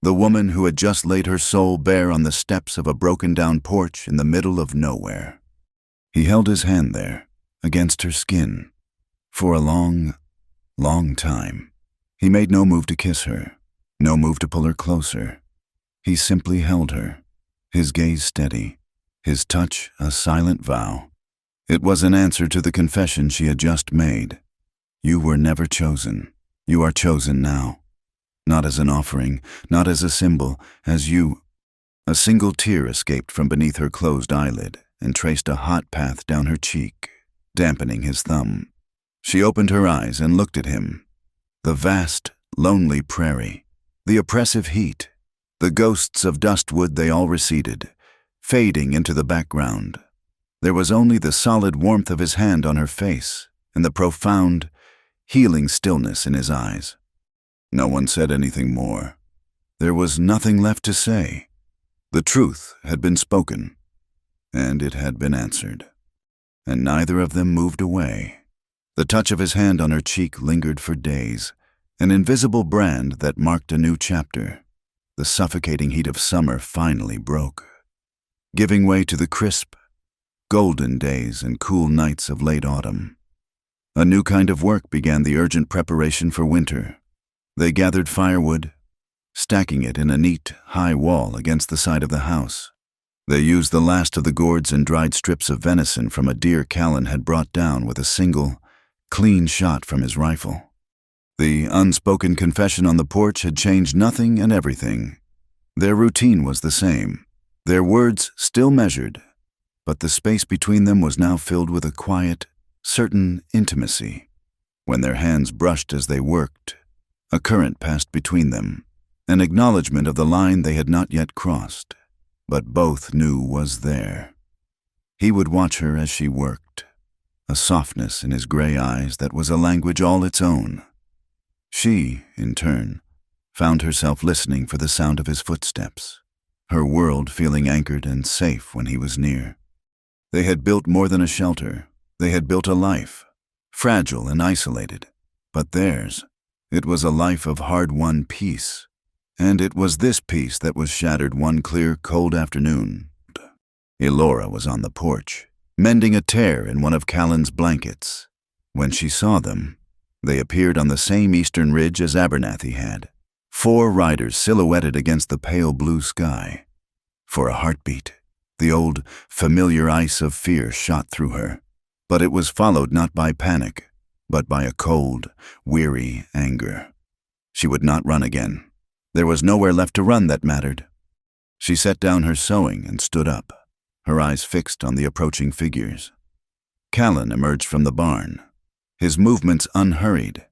the woman who had just laid her soul bare on the steps of a broken-down porch in the middle of nowhere. He held his hand there, against her skin, for a long, long time. He made no move to kiss her, no move to pull her closer. He simply held her, his gaze steady, his touch a silent vow. It was an answer to the confession she had just made. You were never chosen. You are chosen now. Not as an offering, not as a symbol, as you. A single tear escaped from beneath her closed eyelid and traced a hot path down her cheek, dampening his thumb. She opened her eyes and looked at him. The vast, lonely prairie, the oppressive heat, the ghosts of dustwood, they all receded, fading into the background. There was only the solid warmth of his hand on her face and the profound, healing stillness in his eyes. No one said anything more. There was nothing left to say. The truth had been spoken, and it had been answered. And neither of them moved away. The touch of his hand on her cheek lingered for days, an invisible brand that marked a new chapter. The suffocating heat of summer finally broke, giving way to the crisp, golden days and cool nights of late autumn. A new kind of work began the urgent preparation for winter. They gathered firewood, stacking it in a neat, high wall against the side of the house. They used the last of the gourds and dried strips of venison from a deer Callan had brought down with a single, clean shot from his rifle. The unspoken confession on the porch had changed nothing and everything. Their routine was the same, their words still measured, but the space between them was now filled with a quiet, certain intimacy. When their hands brushed as they worked, a current passed between them, an acknowledgement of the line they had not yet crossed, but both knew was there. He would watch her as she worked, a softness in his gray eyes that was a language all its own. She, in turn, found herself listening for the sound of his footsteps, her world feeling anchored and safe when he was near. They had built more than a shelter. They had built a life, fragile and isolated, but theirs. It was a life of hard-won peace, and it was this peace that was shattered one clear, cold afternoon. Elora was on the porch, mending a tear in one of Callan's blankets. When she saw them, they appeared on the same eastern ridge as Abernathy had, 4 riders silhouetted against the pale blue sky. For a heartbeat, the old, familiar ice of fear shot through her, but it was followed not by panic, but by a cold, weary anger. She would not run again. There was nowhere left to run that mattered. She set down her sewing and stood up, her eyes fixed on the approaching figures. Callan emerged from the barn, his movements unhurried.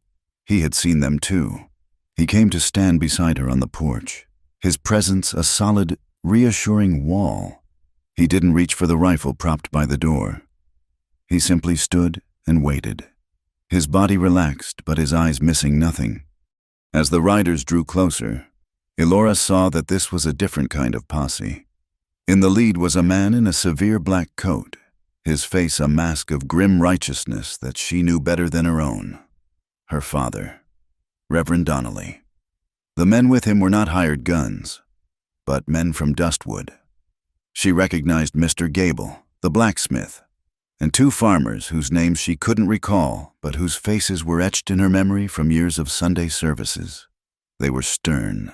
He had seen them too. He came to stand beside her on the porch, his presence a solid, reassuring wall. He didn't reach for the rifle propped by the door. He simply stood and waited, his body relaxed but his eyes missing nothing. As the riders drew closer, Elora saw that this was a different kind of posse. In the lead was a man in a severe black coat, his face a mask of grim righteousness that she knew better than her own. Her father, Reverend Donnelly. The men with him were not hired guns, but men from Dustwood. She recognized Mr. Gable, the blacksmith, and 2 farmers whose names she couldn't recall, but whose faces were etched in her memory from years of Sunday services. They were stern,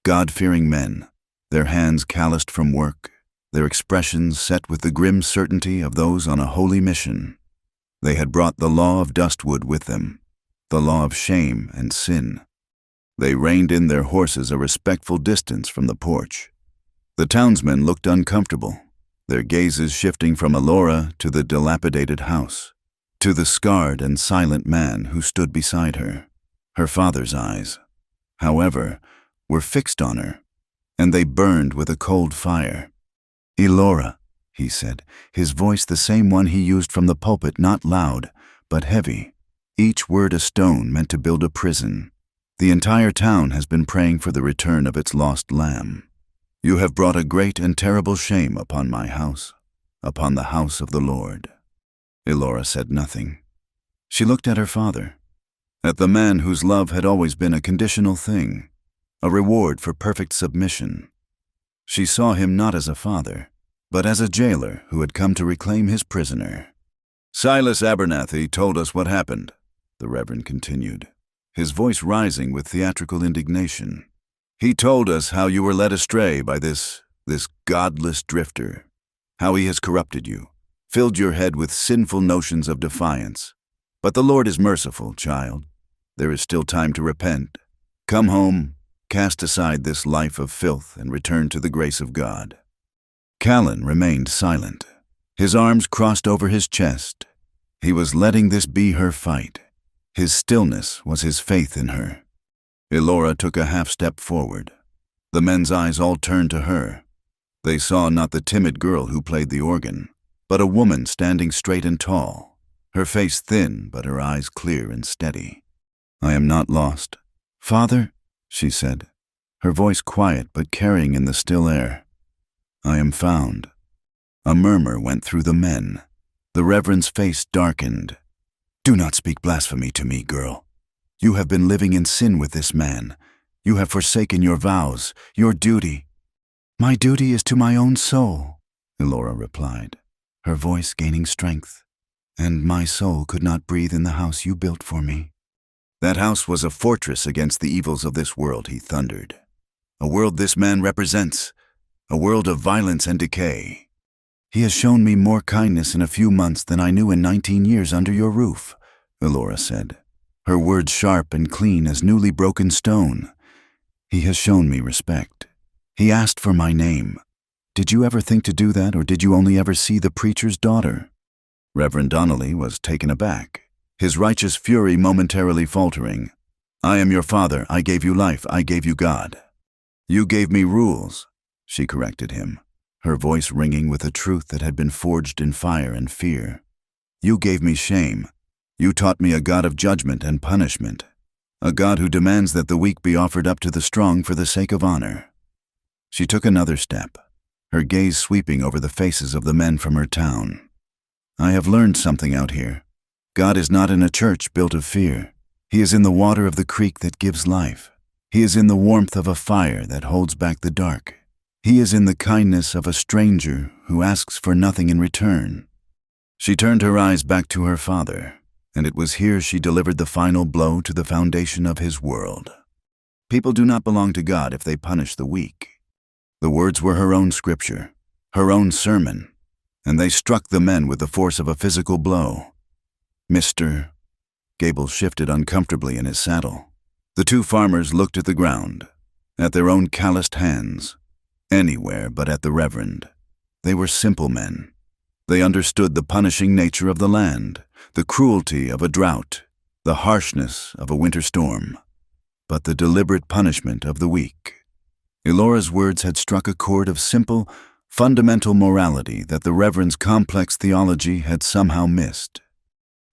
God-fearing men, their hands calloused from work, their expressions set with the grim certainty of those on a holy mission. They had brought the law of Dustwood with them, the law of shame and sin. They reined in their horses a respectful distance from the porch. The townsmen looked uncomfortable, their gazes shifting from Elora to the dilapidated house, to the scarred and silent man who stood beside her. Her father's eyes, however, were fixed on her, and they burned with a cold fire. "Elora," he said, his voice the same one he used from the pulpit, not loud, but heavy, each word a stone meant to build a prison. "The entire town has been praying for the return of its lost lamb. You have brought a great and terrible shame upon my house, upon the house of the Lord." Elora said nothing. She looked at her father, at the man whose love had always been a conditional thing, a reward for perfect submission. She saw him not as a father, but as a jailer who had come to reclaim his prisoner. "Silas Abernathy told us what happened," the Reverend continued, his voice rising with theatrical indignation. "He told us how you were led astray by this godless drifter, how he has corrupted you, filled your head with sinful notions of defiance. But the Lord is merciful, child. There is still time to repent. Come home, cast aside this life of filth, and return to the grace of God." Callan remained silent, his arms crossed over his chest. He was letting this be her fight. His stillness was his faith in her. Elora took a half-step forward. The men's eyes all turned to her. They saw not the timid girl who played the organ, but a woman standing straight and tall, her face thin but her eyes clear and steady. "I am not lost, Father," she said, her voice quiet but carrying in the still air. "I am found." A murmur went through the men. The Reverend's face darkened. "Do not speak blasphemy to me, girl. You have been living in sin with this man. You have forsaken your vows, your duty." "My duty is to my own soul," Elora replied, her voice gaining strength. "And my soul could not breathe in the house you built for me." "That house was a fortress against the evils of this world," he thundered. "A world this man represents, a world of violence and decay." "He has shown me more kindness in a few months than I knew in 19 years under your roof," Elora said, her words sharp and clean as newly broken stone. "He has shown me respect. He asked for my name. Did you ever think to do that, or did you only ever see the preacher's daughter?" Reverend Donnelly was taken aback, his righteous fury momentarily faltering. "I am your father. I gave you life. I gave you God." "You gave me rules," she corrected him, her voice ringing with a truth that had been forged in fire and fear. "You gave me shame. You taught me a God of judgment and punishment, a God who demands that the weak be offered up to the strong for the sake of honor." She took another step, her gaze sweeping over the faces of the men from her town. "I have learned something out here. God is not in a church built of fear. He is in the water of the creek that gives life. He is in the warmth of a fire that holds back the dark. He is in the kindness of a stranger who asks for nothing in return." She turned her eyes back to her father, and it was here she delivered the final blow to the foundation of his world. People do not belong to God if they punish the weak. The words were her own scripture, her own sermon, and they struck the men with the force of a physical blow. "Mr. Gable shifted uncomfortably in his saddle. The two farmers looked at the ground, at their own calloused hands, anywhere but at the Reverend. They were simple men. They understood the punishing nature of the land, the cruelty of a drought, the harshness of a winter storm, but the deliberate punishment of the weak. Elora's words had struck a chord of simple, fundamental morality that the Reverend's complex theology had somehow missed.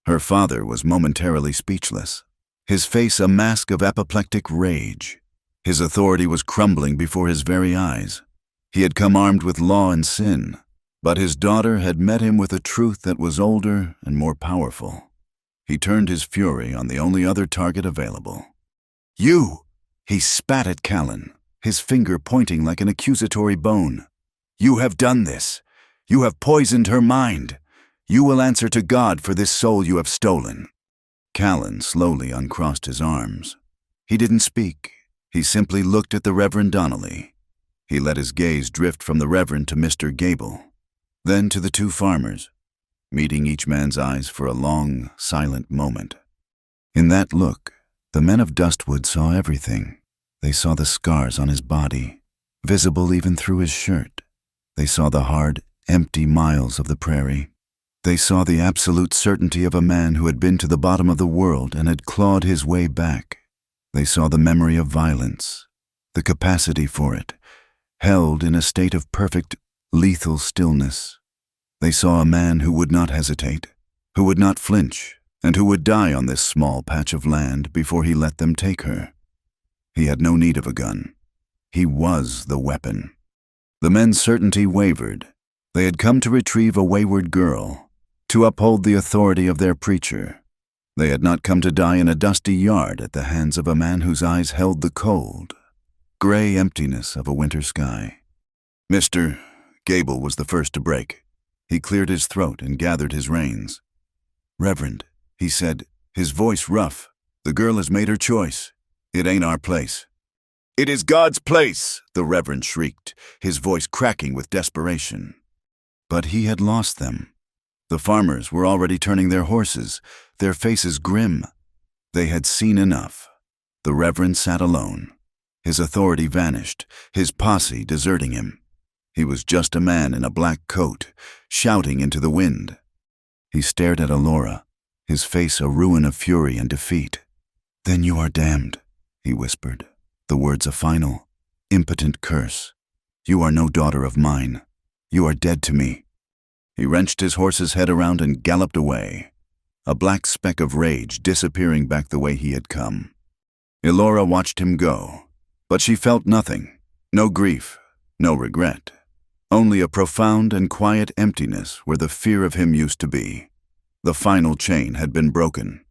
Her father was momentarily speechless, his face a mask of apoplectic rage. His authority was crumbling before his very eyes. He had come armed with law and sin, but his daughter had met him with a truth that was older and more powerful. He turned his fury on the only other target available. "You!" He spat at Callan, his finger pointing like an accusatory bone. "You have done this. You have poisoned her mind. You will answer to God for this soul you have stolen." Callan slowly uncrossed his arms. He didn't speak. He simply looked at the Reverend Donnelly. He let his gaze drift from the Reverend to Mr. Gable, then to the two farmers. meeting each man's eyes for a long, silent moment. In that look, the men of Dustwood saw everything. They saw the scars on his body, visible even through his shirt. They saw the hard, empty miles of the prairie. They saw the absolute certainty of a man who had been to the bottom of the world and had clawed his way back. They saw the memory of violence, the capacity for it, held in a state of perfect, lethal stillness. They saw a man who would not hesitate, who would not flinch, and who would die on this small patch of land before he let them take her. He had no need of a gun. He was the weapon. The men's certainty wavered. They had come to retrieve a wayward girl, to uphold the authority of their preacher. They had not come to die in a dusty yard at the hands of a man whose eyes held the cold, gray emptiness of a winter sky. Mr. Gable was the first to break. He cleared his throat and gathered his reins. "Reverend," he said, his voice rough, "the girl has made her choice. It ain't our place." "It is God's place," the Reverend shrieked, his voice cracking with desperation. But he had lost them. The farmers were already turning their horses, their faces grim. They had seen enough. The Reverend sat alone. His authority vanished, his posse deserting him. He was just a man in a black coat, shouting into the wind. He stared at Elora, his face a ruin of fury and defeat. "Then you are damned," he whispered, the words a final, impotent curse. "You are no daughter of mine. You are dead to me." He wrenched his horse's head around and galloped away, a black speck of rage disappearing back the way he had come. Elora watched him go, but she felt nothing, no grief, no regret, only a profound and quiet emptiness where the fear of him used to be. The final chain had been broken.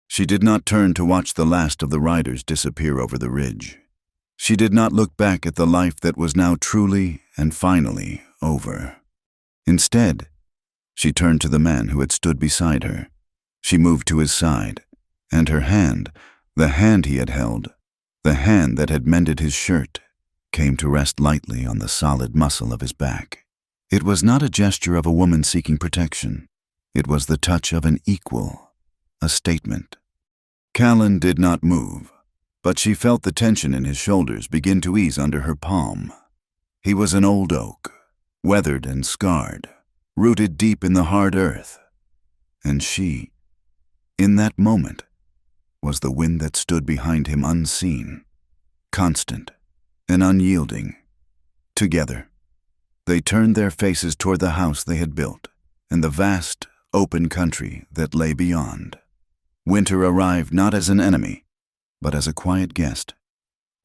She did not turn to watch the last of the riders disappear over the ridge. She did not look back at the life that was now truly and finally over. Instead, she turned to the man who had stood beside her. She moved to his side, and her hand, the hand he had held, the hand that had mended his shirt, came to rest lightly on the solid muscle of his back. It was not a gesture of a woman seeking protection. It was the touch of an equal, a statement. Callan did not move, but she felt the tension in his shoulders begin to ease under her palm. He was an old oak, weathered and scarred, rooted deep in the hard earth. And she, in that moment, was the wind that stood behind him unseen, constant and unyielding. Together, they turned their faces toward the house they had built and the vast, open country that lay beyond. Winter arrived not as an enemy, but as a quiet guest.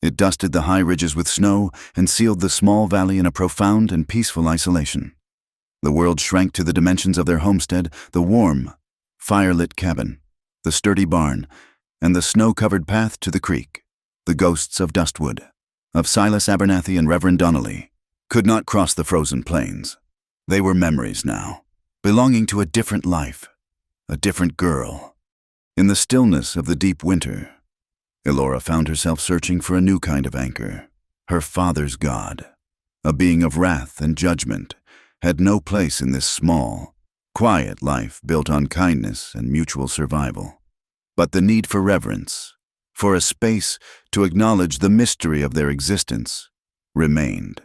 It dusted the high ridges with snow and sealed the small valley in a profound and peaceful isolation. The world shrank to the dimensions of their homestead, the warm, fire-lit cabin, the sturdy barn, and the snow-covered path to the creek. The ghosts of Dustwood, of Silas Abernathy and Reverend Donnelly, could not cross the frozen plains. They were memories now, belonging to a different life, a different girl. In the stillness of the deep winter, Elora found herself searching for a new kind of anchor. Her father's God, a being of wrath and judgment, had no place in this small, quiet life built on kindness and mutual survival. But the need for reverence, for a space to acknowledge the mystery of their existence, remained.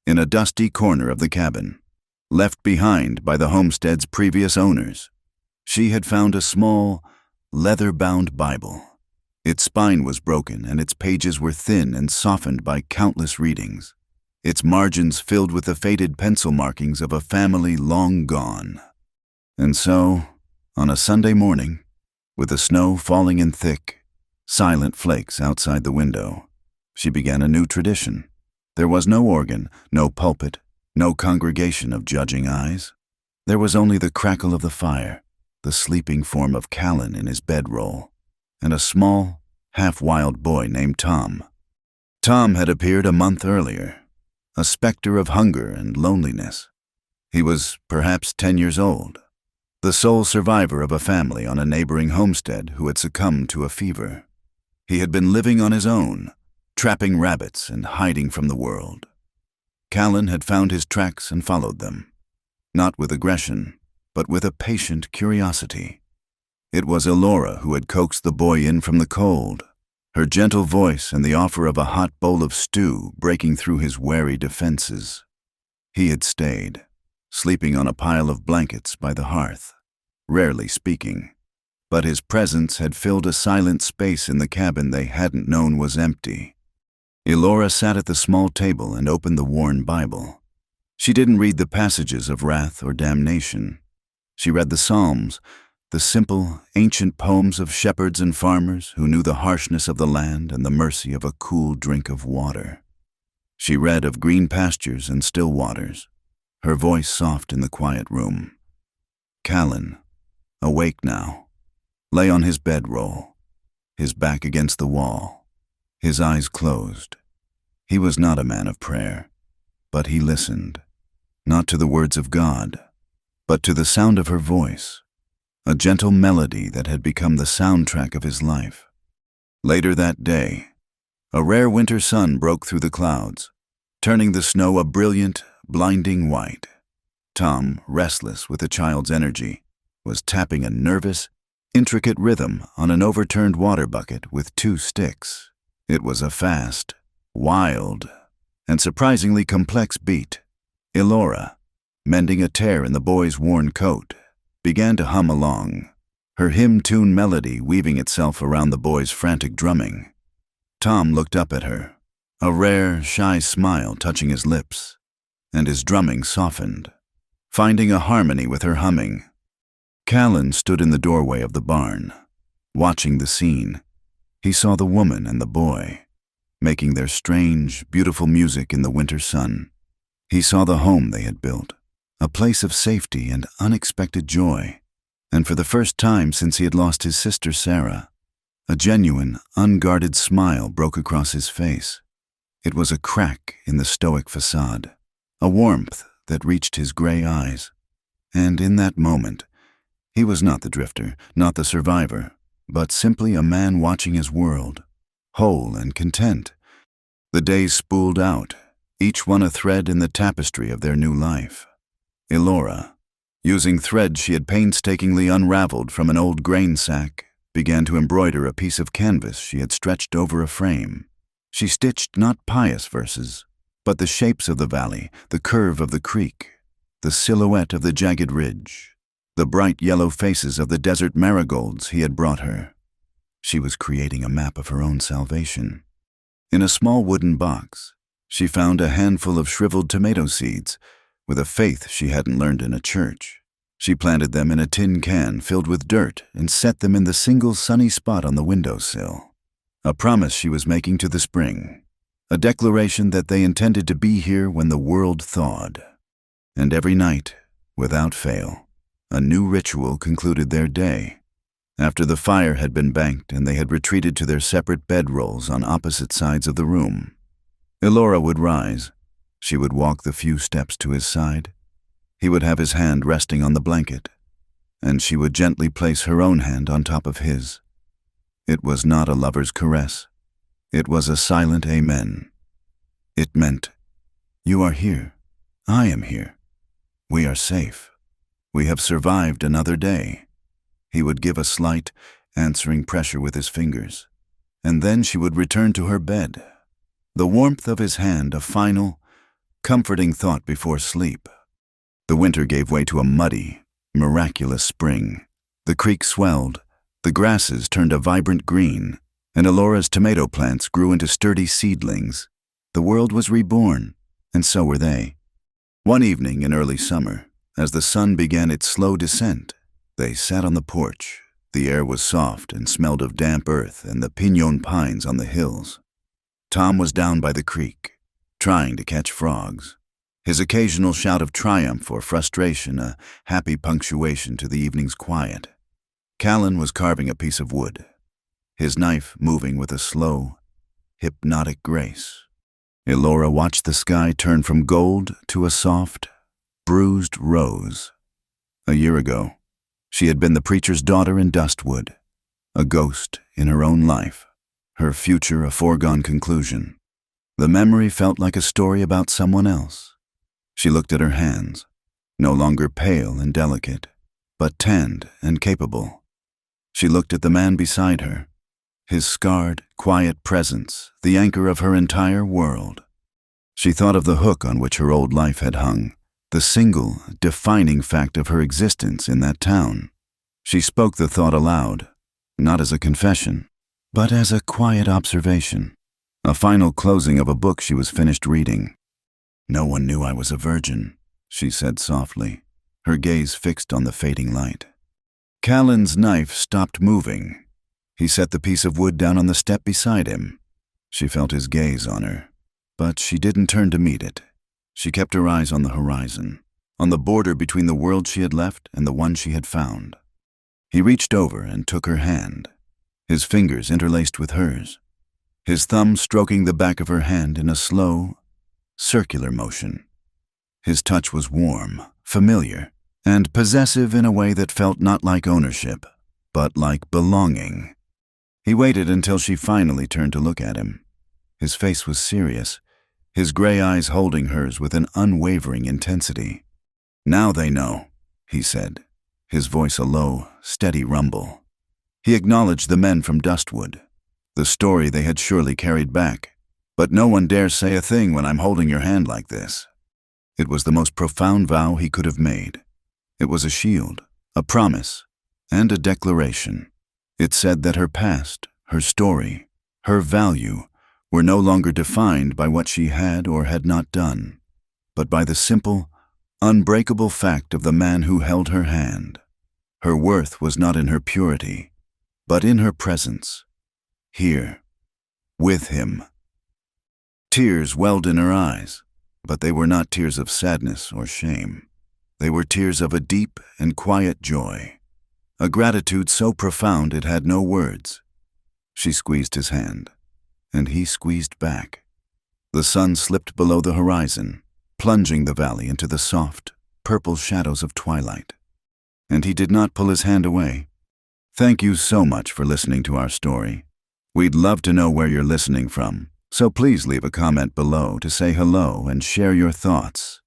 In a dusty corner of the cabin, left behind by the homestead's previous owners, she had found a small, leather-bound Bible. Its spine was broken and its pages were thin and softened by countless readings, its margins filled with the faded pencil markings of a family long gone. And so, on a Sunday morning, with the snow falling in thick, silent flakes outside the window, she began a new tradition. There was no organ, no pulpit, no congregation of judging eyes. There was only the crackle of the fire, the sleeping form of Callan in his bedroll, and a small, half-wild boy named Tom. Tom had appeared a month earlier, a specter of hunger and loneliness. He was perhaps 10 years old, the sole survivor of a family on a neighboring homestead who had succumbed to a fever. He had been living on his own, trapping rabbits and hiding from the world. Callan had found his tracks and followed them, not with aggression, but with a patient curiosity. It was Elora who had coaxed the boy in from the cold, her gentle voice and the offer of a hot bowl of stew breaking through his wary defenses. He had stayed, sleeping on a pile of blankets by the hearth, rarely speaking, but his presence had filled a silent space in the cabin they hadn't known was empty. Elora sat at the small table and opened the worn Bible. She didn't read the passages of wrath or damnation. She read the Psalms, the simple, ancient poems of shepherds and farmers who knew the harshness of the land and the mercy of a cool drink of water. She read of green pastures and still waters, her voice soft in the quiet room. Callan, awake now, lay on his bedroll, his back against the wall, his eyes closed. He was not a man of prayer, but he listened, not to the words of God, but to the sound of her voice, a gentle melody that had become the soundtrack of his life. Later that day, a rare winter sun broke through the clouds, turning the snow a brilliant, blinding white. Tom, restless with the child's energy, was tapping a nervous, intricate rhythm on an overturned water bucket with 2 sticks. It was a fast, wild, and surprisingly complex beat. Elora, mending a tear in the boy's worn coat, began to hum along, her hymn-tune melody weaving itself around the boy's frantic drumming. Tom looked up at her, a rare, shy smile touching his lips, and his drumming softened, finding a harmony with her humming. Callan stood in the doorway of the barn, watching the scene. He saw the woman and the boy, making their strange, beautiful music in the winter sun. He saw the home they had built, a place of safety and unexpected joy, and for the first time since he had lost his sister Sarah, a genuine, unguarded smile broke across his face. It was a crack in the stoic facade, a warmth that reached his gray eyes. And in that moment, he was not the drifter, not the survivor, but simply a man watching his world, whole and content. The days spooled out, each one a thread in the tapestry of their new life. Elora, using thread she had painstakingly unraveled from an old grain sack, began to embroider a piece of canvas she had stretched over a frame. She stitched not pious verses, but the shapes of the valley, the curve of the creek, the silhouette of the jagged ridge, the bright yellow faces of the desert marigolds he had brought her. She was creating a map of her own salvation. In a small wooden box, she found a handful of shriveled tomato seeds, with a faith she hadn't learned in a church. She planted them in a tin can filled with dirt and set them in the single sunny spot on the windowsill. A promise she was making to the spring, a declaration that they intended to be here when the world thawed. And every night, without fail, a new ritual concluded their day. After the fire had been banked and they had retreated to their separate bedrolls on opposite sides of the room, Elora would rise. She would walk the few steps to his side. He would have his hand resting on the blanket, and she would gently place her own hand on top of his. It was not a lover's caress. It was a silent amen. It meant, "You are here. I am here. We are safe. We have survived another day." He would give a slight, answering pressure with his fingers, and then she would return to her bed, the warmth of his hand a final, comforting thought before sleep. The winter gave way to a muddy, miraculous spring. The creek swelled, the grasses turned a vibrant green, and Elora's tomato plants grew into sturdy seedlings. The world was reborn, and so were they. One evening in early summer, as the sun began its slow descent, they sat on the porch. The air was soft and smelled of damp earth and the pinon pines on the hills. Tom was down by the creek, trying to catch frogs, his occasional shout of triumph or frustration a happy punctuation to the evening's quiet. Callan was carving a piece of wood, his knife moving with a slow, hypnotic grace. Elora watched the sky turn from gold to a soft, bruised rose. A year ago, she had been the preacher's daughter in Dustwood, a ghost in her own life, her future a foregone conclusion. The memory felt like a story about someone else. She looked at her hands, no longer pale and delicate, but tanned and capable. She looked at the man beside her, his scarred, quiet presence, the anchor of her entire world. She thought of the hook on which her old life had hung, the single, defining fact of her existence in that town. She spoke the thought aloud, not as a confession, but as a quiet observation, a final closing of a book she was finished reading. "No one knew I was a virgin," she said softly, her gaze fixed on the fading light. Callan's knife stopped moving. He set the piece of wood down on the step beside him. She felt his gaze on her, but she didn't turn to meet it. She kept her eyes on the horizon, on the border between the world she had left and the one she had found. He reached over and took her hand, his fingers interlaced with hers, his thumb stroking the back of her hand in a slow, circular motion. His touch was warm, familiar, and possessive in a way that felt not like ownership, but like belonging. He waited until she finally turned to look at him. His face was serious, his gray eyes holding hers with an unwavering intensity. "Now they know," he said, his voice a low, steady rumble. He acknowledged the men from Dustwood, the story they had surely carried back. "But no one dares say a thing when I'm holding your hand like this." It was the most profound vow he could have made. It was a shield, a promise, and a declaration. It said that her past, her story, her value were no longer defined by what she had or had not done, but by the simple, unbreakable fact of the man who held her hand. Her worth was not in her purity, but in her presence, here, with him. Tears welled in her eyes, but they were not tears of sadness or shame. They were tears of a deep and quiet joy, a gratitude so profound it had no words. She squeezed his hand, and he squeezed back. The sun slipped below the horizon, plunging the valley into the soft, purple shadows of twilight. And he did not pull his hand away. Thank you so much for listening to our story. We'd love to know where you're listening from, so please leave a comment below to say hello and share your thoughts.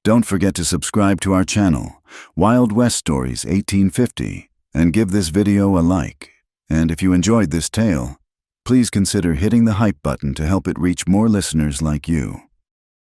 Don't forget to subscribe to our channel, Wild West Stories 1850, and give this video a like. And if you enjoyed this tale, please consider hitting the hype button to help it reach more listeners like you.